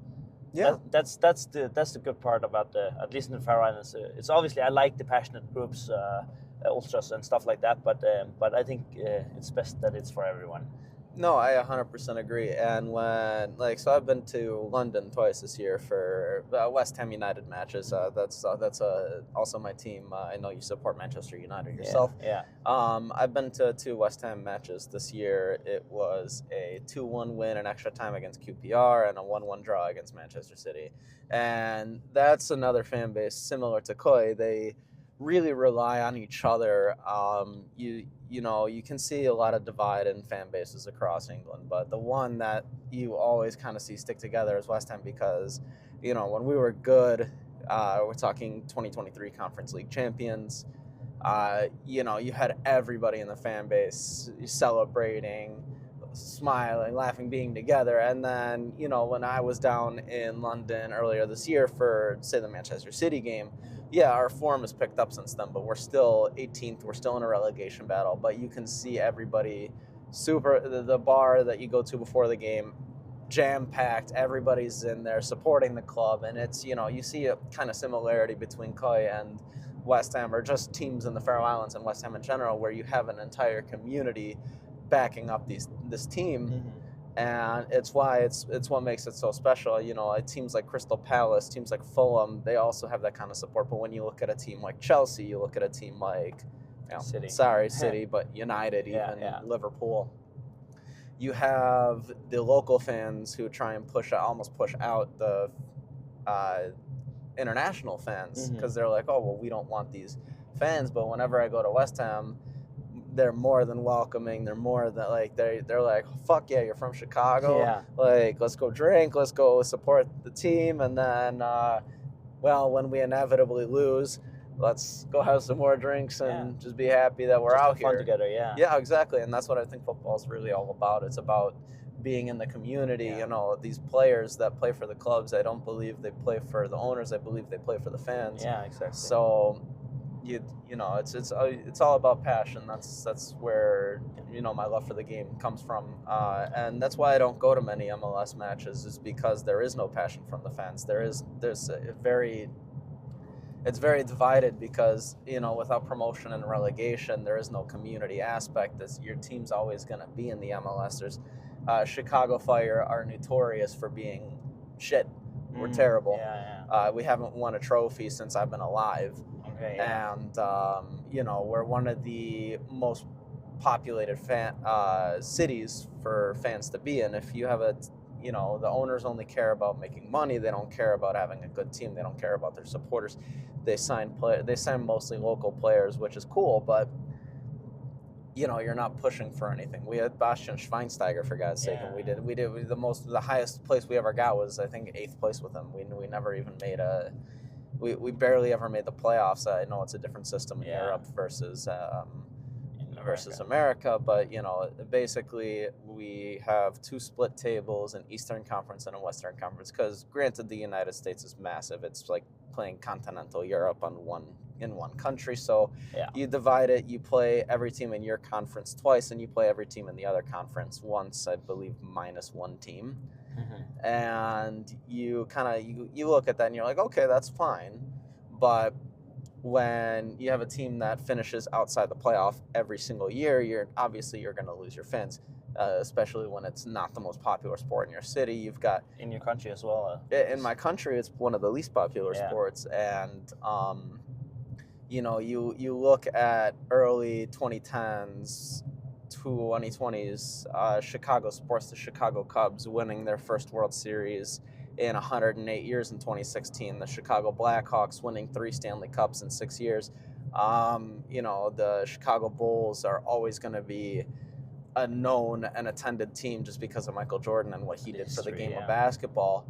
Yeah, that's the good part about at least in the Faroe Islands. It's obviously I like the passionate groups, ultras and stuff like that, but I think it's best that it's for everyone. No, I 100% agree. And so I've been to London twice this year for West Ham United matches. That's also my team. I know you support Manchester United yourself. Yeah. I've been to 2 West Ham matches this year. It was a 2-1 win in extra time against QPR and a 1-1 draw against Manchester City. And that's another fan base similar to Koi. They really rely on each other. You can see a lot of divide in fan bases across England, but the one that you always kind of see stick together is West Ham, because when we were good, we're talking 2023 Conference League champions, you had everybody in the fan base celebrating, smiling, laughing, being together. And then when I was down in London earlier this year for, say, the Manchester City game, our form has picked up since then, but we're still 18th. We're still in a relegation battle. But you can see everybody the bar that you go to before the game, jam-packed. Everybody's in there supporting the club. And it's, you see a kind of similarity between Koi and West Ham, or just teams in the Faroe Islands and West Ham in general, where you have an entire community backing up this team. Mm-hmm. And it's what makes it so special. Teams like Crystal Palace, teams like Fulham, they also have that kind of support. But when you look at a team like Chelsea, you look at a team like City. City, but United, even Liverpool. you have the local fans who try and almost push out the international fans because they're like, oh, well, we don't want these fans. But whenever I go to West Ham, they're more than welcoming. They're more than like they're like, fuck yeah, you're from Chicago. Yeah. Like, let's go drink, let's go support the team, and then well, when we inevitably lose, let's go have some more drinks and just be happy that we're Just out have fun here together. Yeah. Yeah, exactly. And that's what I think football is really all about. It's about being in the community. Yeah. You know, these players that play for the clubs, I don't believe they play for the owners. I believe they play for the fans. Yeah, exactly. So you know, it's all about passion. That's where, you know, my love for the game comes from, and that's why I don't go to many MLS matches, is because there is no passion from the fans. It's very divided because, you know, without promotion and relegation, there is no community aspect. Your team's always going to be in the MLS. There's Chicago Fire are notorious for being shit. We're terrible. Yeah. We haven't won a trophy since I've been alive. Okay. Yeah. And, you know, we're one of the most populated cities for fans to be in. If you have you know, the owners only care about making money. They don't care about having a good team. They don't care about their supporters. They sign mostly local players, which is cool, but, you know, you're not pushing for anything. We had Bastian Schweinsteiger, for God's sake, and we did the highest place we ever got was, I think, 8th place with him. We never even made we barely ever made the playoffs. I know it's a different system in Europe versus America, but, you know, basically we have 2 split tables, an Eastern Conference and a Western Conference, because granted the United States is massive. It's like playing continental Europe in one country, so you divide it. You play every team in your conference twice, and you play every team in the other conference once, I believe, minus 1 team. And you kind of you look at that and you're like, okay, that's fine, but when you have a team that finishes outside the playoff every single year, you're going to lose your fans, especially when it's not the most popular sport in your city. You've got in your country as well. In my country, it's one of the least popular sports, and you know, you look at early 2010s, 2020s, Chicago sports, the Chicago Cubs winning their first World Series in 108 years in 2016. The Chicago Blackhawks winning 3 Stanley Cups in 6 years. You know, the Chicago Bulls are always going to be a known and attended team just because of Michael Jordan and what he did for the game of basketball.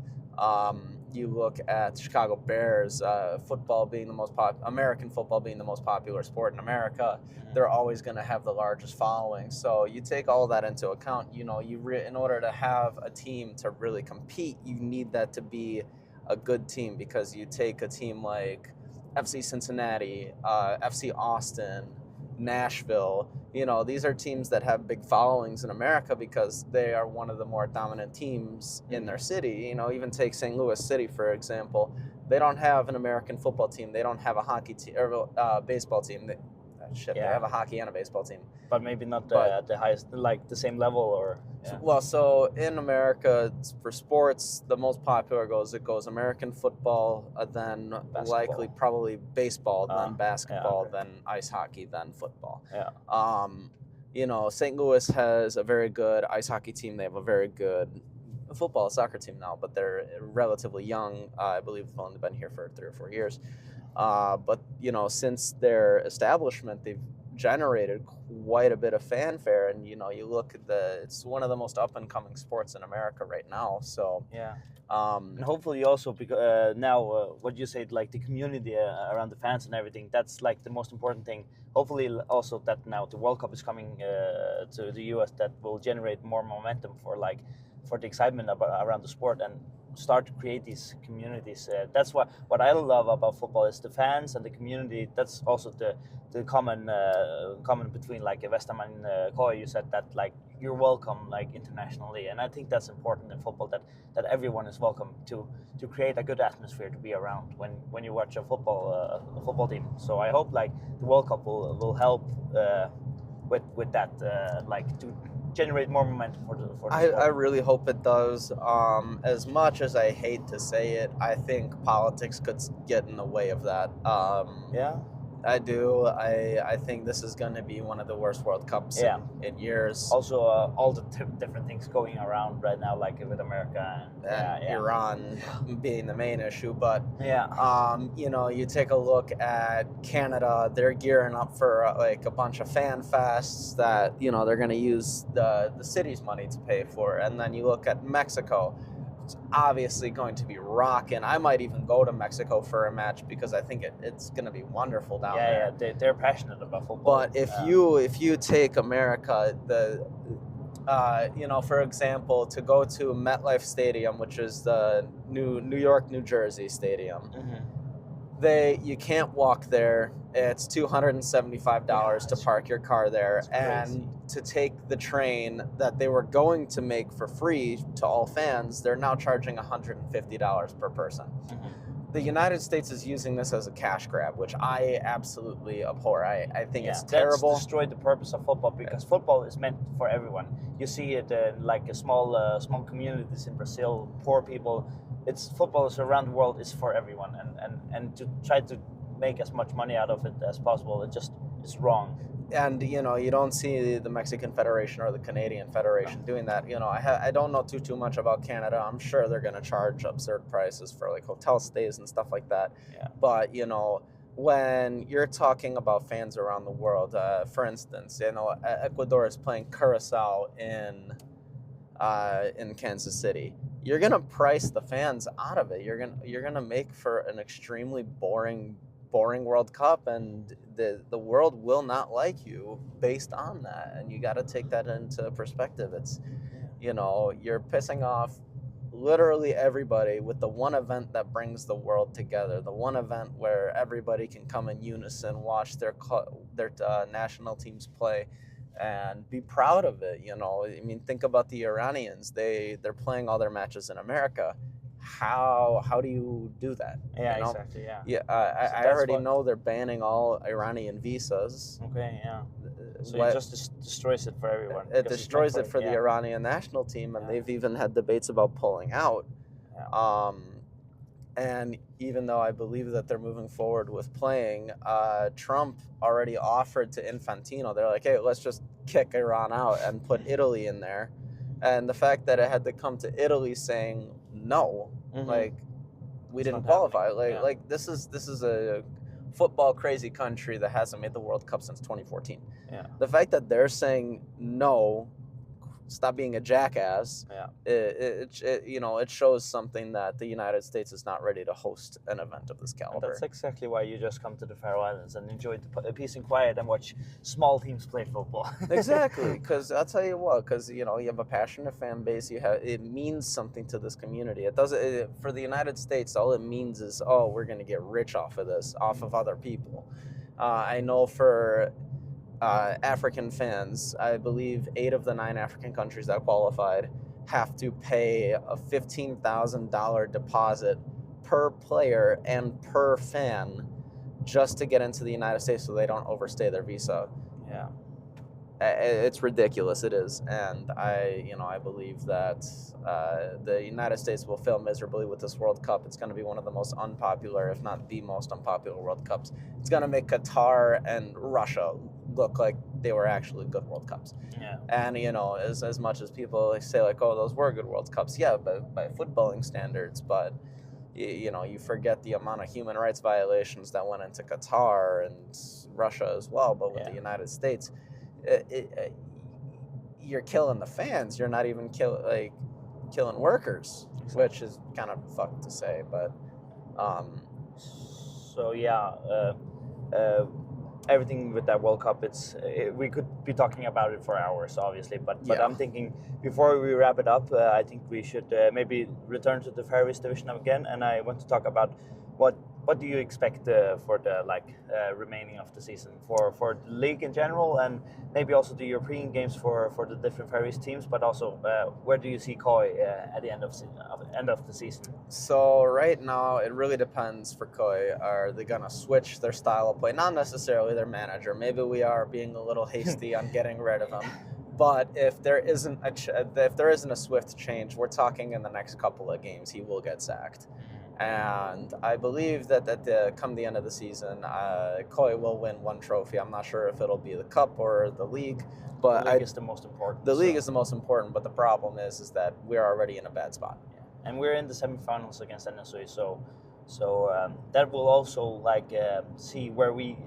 You look at Chicago Bears, football being the most American football being the most popular sport in America. They're always going to have the largest following. So you take all that into account. You know, in order to have a team to really compete, you need that to be a good team, because you take a team like FC Cincinnati, FC Austin, Nashville, you know, these are teams that have big followings in America because they are one of the more dominant teams in their city. You know, even take St. Louis City, for example. They don't have an American football team. They don't have a hockey team or baseball team. They have a hockey and a baseball team. But maybe not at the highest, like the same level, or... Yeah. Well, so in America, for sports, the most popular goes American football, then basketball. Likely probably baseball, then basketball, then ice hockey, then football. Yeah. You know, St. Louis has a very good ice hockey team. They have a very good soccer team now, but they're relatively young. I believe they've only been here for 3 or 4 years. But, you know, since their establishment, they've generated quite a bit of fanfare, and, you know, you look at it's one of the most up-and-coming sports in America right now, so... Yeah. And hopefully also, because now, what you said, like the community around the fans and everything, that's like the most important thing. Hopefully also that now the World Cup is coming to the US, that will generate more momentum for the excitement around the sport, and start to create these communities. That's what I love about football is the fans and the community. That's also the common between like West Ham and Koi. You said that like you're welcome like internationally, and I think that's important in football, that everyone is welcome to create a good atmosphere to be around when you watch a football team. So I hope like the World Cup will help with that, like to generate more momentum for the sport. I really hope it does. As much as I hate to say it, I think politics could get in the way of that. Yeah. I do. I think this is going to be one of the worst World Cups in years. Also, all the different things going around right now, like with America and Iran being the main issue. But you know, you take a look at Canada; they're gearing up for like a bunch of fan fests that, you know, they're going to use the city's money to pay for. And then you look at Mexico. It's obviously going to be rocking. I might even go to Mexico for a match because I think it's going to be wonderful down there. Yeah, they're passionate about football. But if you take America, you know, for example, to go to MetLife Stadium, which is the New York, New Jersey stadium, you can't walk there. It's $275 to park your car there, and to take the train that they were going to make for free to all fans, they're now charging $150 per person. The United States is using this as a cash grab, which I absolutely abhor. I think it's terrible. That's destroyed the purpose of football, because football is meant for everyone. You see it in like a small communities in Brazil, poor people. Football is around the world is for everyone, and to try to make as much money out of it as possible, it's wrong. And, you know, you don't see the Mexican Federation or the Canadian Federation doing that. You know, I don't know too much about Canada. I'm sure they're going to charge absurd prices for like hotel stays and stuff like that. But, you know, when you're talking about fans around the world, for instance, you know, Ecuador is playing Curacao in Kansas City. You're gonna price the fans out of it. You're gonna make for an extremely boring World Cup, and the world will not like you based on that. And you got to take that into perspective. It's, you know, you're pissing off literally everybody with the one event that brings the world together, the one event where everybody can come in unison, watch their national teams play, and be proud of it. You know, I mean, think about the Iranians. They're playing all their matches in America. How do you do that? Yeah, you know? exactly. Yeah. Yeah, I already know they're banning all Iranian visas. Okay, yeah. So it just destroys it for everyone. It destroys it for the Iranian national team, and they've even had debates about pulling out. Yeah. And even though I believe that they're moving forward with playing, Trump already offered to Infantino. They're like, hey, let's just kick Iran out and put Italy in there. And the fact that it had to come to Italy saying no, like we didn't qualify. Like this is a football crazy country that hasn't made the World Cup since 2014. Yeah. The fact that they're saying no, stop being a jackass. Yeah. It shows something that the United States is not ready to host an event of this caliber. And that's exactly why you just come to the Faroe Islands and enjoy the peace and quiet and watch small teams play football. Exactly, because I'll tell you what, because you have a passionate fan base. It means something to this community. It doesn't for the United States. All it means is, oh, we're going to get rich off of this, off of other people. I know for African fans, I believe 8 of the 9 African countries that qualified have to pay a $15,000 deposit per player and per fan just to get into the United States so they don't overstay their visa. Yeah. It's ridiculous. It is. And I believe that the United States will fail miserably with this World Cup. It's going to be one of the most unpopular, if not the most unpopular World Cups. It's going to make Qatar and Russia look like they were actually good World Cups. Yeah. And, as much as people say, like, oh, those were good World Cups. Yeah, but by footballing standards. But, you forget the amount of human rights violations that went into Qatar and Russia as well. But with the United States, you're killing the fans. You're not even killing workers, which is kind of fucked to say. But everything with that World Cup, we could be talking about it for hours, obviously. But I'm thinking before we wrap it up, I think we should maybe return to the Faroese division again, and I want to talk about what do you expect for the remaining of the season for the league in general, and maybe also the European games for the different Faroese teams, but also where do you see KOI at the end of the season? So right now it really depends for KOI. Are they gonna switch their style of play? Not necessarily their manager. Maybe we are being a little hasty on getting rid of him. But if there isn't a swift change, we're talking in the next couple of games he will get sacked. And I believe that come the end of the season, Koi will win one trophy. I'm not sure if it'll be the cup or the league, but the league is the most important. The league is the most important, but the problem is that we're already in a bad spot. Yeah. And we're in the semifinals against NSU, so that will also see where we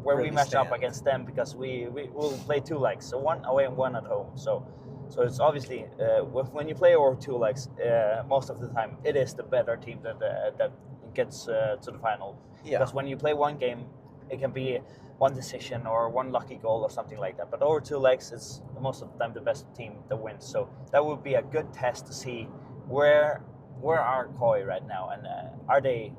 Really match up stand. against them, because we will play 2 legs, so 1 away and 1 at home. So it's obviously when you play over 2 legs, most of the time it is the better team that gets to the final. Yeah. Because when you play 1 game, it can be 1 decision or 1 lucky goal or something like that. But over 2 legs, it's most of the time the best team that wins. So that would be a good test to see where are Koi right now, and are they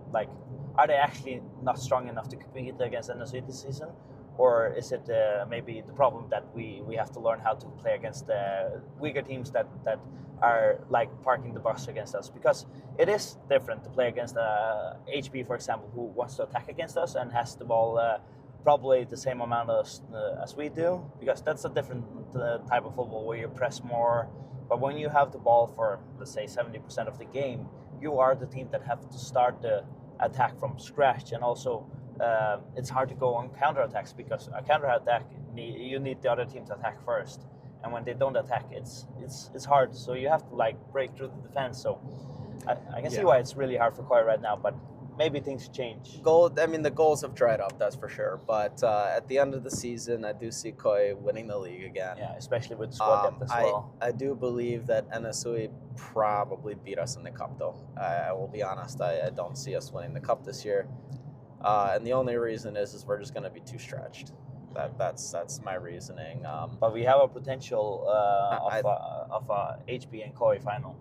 actually not strong enough to compete against NSU this season, or is it maybe the problem that we have to learn how to play against weaker teams that are like parking the bus against us? Because it is different to play against HB, for example, who wants to attack against us and has the ball probably the same amount as we do, because that's a different type of football where you press more. But when you have the ball for, let's say, 70% of the game, you are the team that have to start the attack from scratch. And also, it's hard to go on counterattacks, because a counterattack, you need the other team to attack first. And when they don't attack, it's hard. So you have to break through the defense. So I can see why it's really hard for Koi right now, but maybe things change. The goals have dried up, that's for sure. But at the end of the season, I do see Koi winning the league again. Yeah, especially with squad depth as well. I do believe that NSU probably beat us in the cup, though. I will be honest. I don't see us winning the cup this year. And the only reason is we're just going to be too stretched. That's my reasoning. But we have a potential of a HB and Koi final.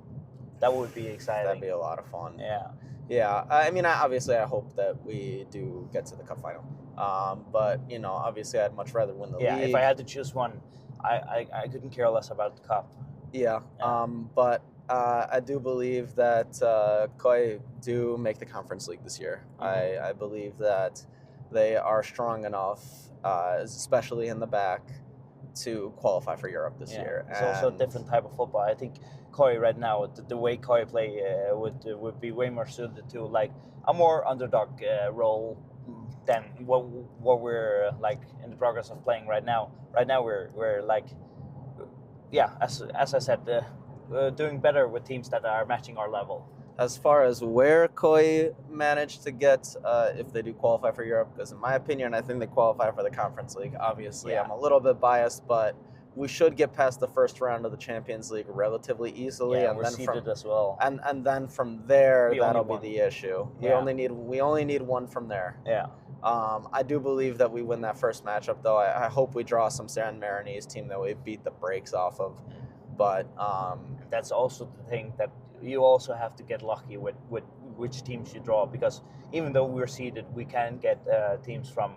That would be exciting. That'd be a lot of fun. Yeah. Yeah, obviously, I hope that we do get to the cup final. But obviously, I'd much rather win the league. Yeah, if I had to choose one, I couldn't care less about the cup. Yeah. But I do believe that Koi do make the conference league this year. Mm-hmm. I believe that they are strong enough, especially in the back, to qualify for Europe this year. It's also a different type of football. I think Koi right now, the way Koi play would be way more suited to a more underdog role than what we're in the progress of playing right now. Right now we're as I said, doing better with teams that are matching our level. As far as where Koi managed to get, if they do qualify for Europe, because in my opinion, I think they qualify for the Conference League. Obviously, I'm a little bit biased, but we should get past the first round of the Champions League relatively easily, and we're seeded as well. And then from there, that'll be the issue. We only need one from there. Yeah. I do believe that we win that first matchup, though. I hope we draw some San Marinese team that we beat the brakes off of. But that's also the thing, that you also have to get lucky with which teams you draw, because even though we're seeded, we can get teams from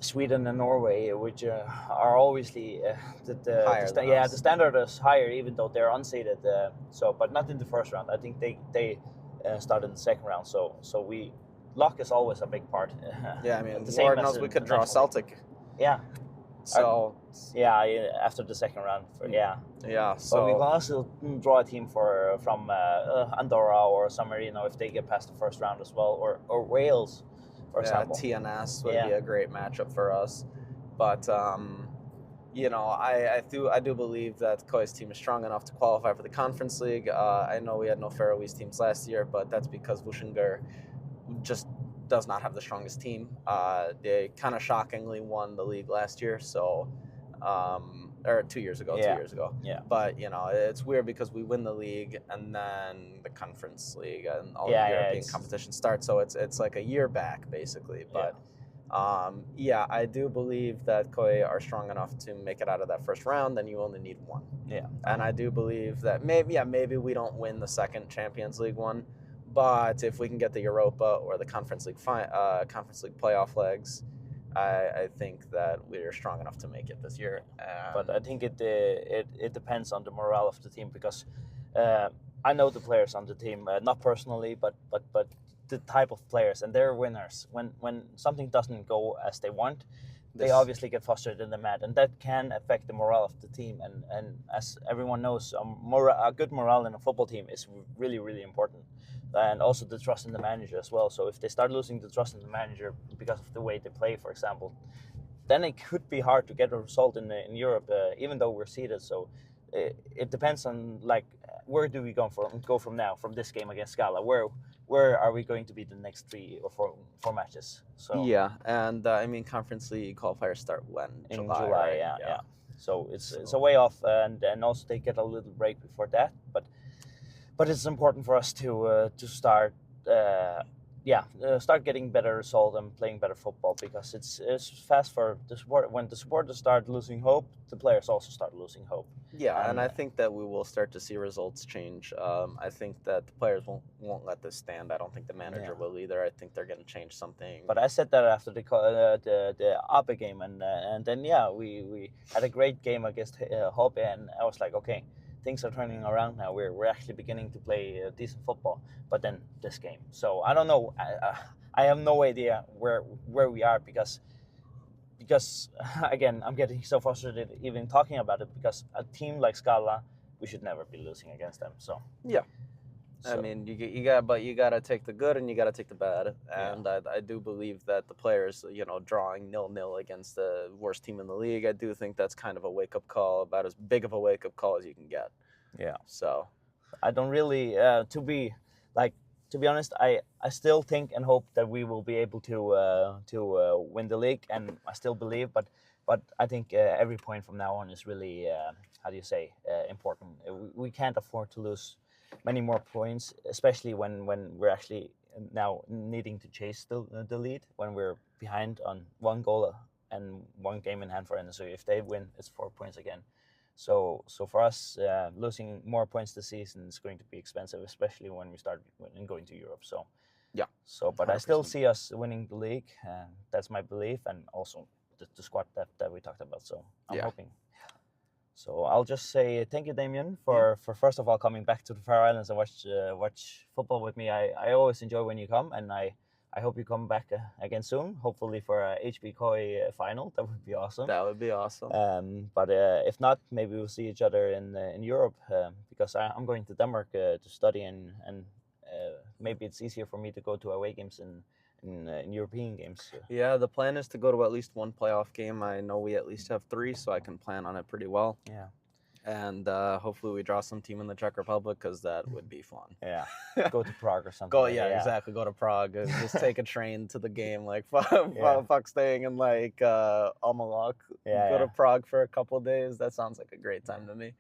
Sweden and Norway, which are obviously the standard is higher, even though they're unseeded. But not in the first round. I think they start in the second round. So luck is always a big part. Yeah, Lord knows we could draw Celtic. Yeah. So after the second round, So but we can also draw a team from Andorra or San Marino if they get past the first round as well, or Wales, for example. TNS would be a great matchup for us, but I do believe that Koi's team is strong enough to qualify for the Conference League. I know we had no Faroese teams last year, but that's because Vushingur just does not have the strongest team. They kind of shockingly won the league last year, or 2 years ago. Yeah. But it's weird because we win the league and then the Conference League and all the European competition starts. So it's like a year back basically. But I do believe that Koi are strong enough to make it out of that first round. Then you only need one. Yeah. And I do believe that maybe we don't win the second Champions League one. But if we can get the Europa or the Conference League playoff legs, I think that we're strong enough to make it this year. But I think it depends on the morale of the team, because I know the players on the team, not personally, but the type of players, and they're winners. When something doesn't go as they want, they obviously get frustrated in the mat, and that can affect the morale of the team. And as everyone knows, a good morale in a football team is really, really important. And also the trust in the manager as well. So if they start losing the trust in the manager because of the way they play, for example, then it could be hard to get a result in Europe, even though we're seeded. So it depends on where do we go from now, from this game against Scala? Where are we going to be the next 3 or 4 matches? So yeah, and I mean Conference League qualifiers start when? in July, July, right? yeah. So it's a way off, and also they get a little break before that. But it's important for us to start start getting better result and playing better football, because it's fast for the support. When the supporters start losing hope, the players also start losing hope. Yeah, and I think that we will start to see results change. I think that the players won't let this stand. I don't think the manager will either. I think they're going to change something. But I said that after the Ape game, and then we had a great game against Hope, and I was like, okay, things are turning around now. We're actually beginning to play decent football. But then this game, so I don't know. I have no idea where we are, because again, I'm getting so frustrated even talking about it, because a team like Scala, we should never be losing against them. So yeah, I mean you got to take the good and you got to take the bad, and I do believe that the players, drawing 0-0 against the worst team in the league, I do think that's kind of a wake up call, about as big of a wake up call as you can get. Yeah. So I don't really to be honest, I still think and hope that we will be able to win the league, and I still believe, but I think every point from now on is really important. We can't afford to lose many more points, especially when we're actually now needing to chase the lead, when we're behind on 1 goal and 1 game in hand for NSU. So if they win, it's 4 points again. So for us, losing more points this season is going to be expensive, especially when we start going to Europe. So yeah. So, but 100%. I still see us winning the league. That's my belief, and also the squad that we talked about. So I'm hoping. So I'll just say thank you, Damien, for first of all coming back to the Faroe Islands and watch football with me. I always enjoy when you come, and I hope you come back again soon, hopefully for a HB Koi final. That would be awesome. That would be awesome. But if not, maybe we'll see each other in Europe, because I'm going to Denmark to study, and maybe it's easier for me to go to away games in European games. Yeah, the plan is to go to at least 1 playoff game. I know we at least have 3, so I can plan on it pretty well. Yeah. And hopefully we draw some team in the Czech Republic, because that would be fun. Yeah, go to Prague or something. Exactly. Go to Prague. Just take a train to the game. Fuck staying in Almalok. Go to Prague for a couple of days. That sounds like a great time to me.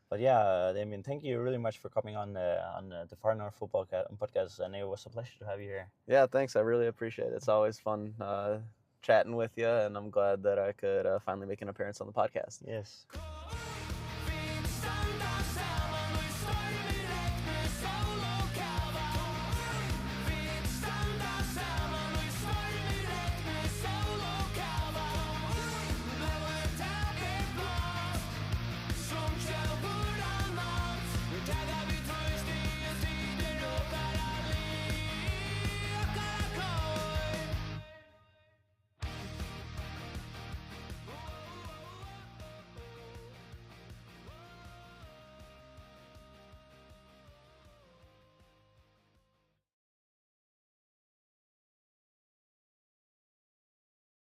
But Damien, thank you really much for coming on the Far North Football Podcast, and it was a pleasure to have you here. Yeah, thanks. I really appreciate it. It's always fun chatting with you, and I'm glad that I could finally make an appearance on the podcast. Yes.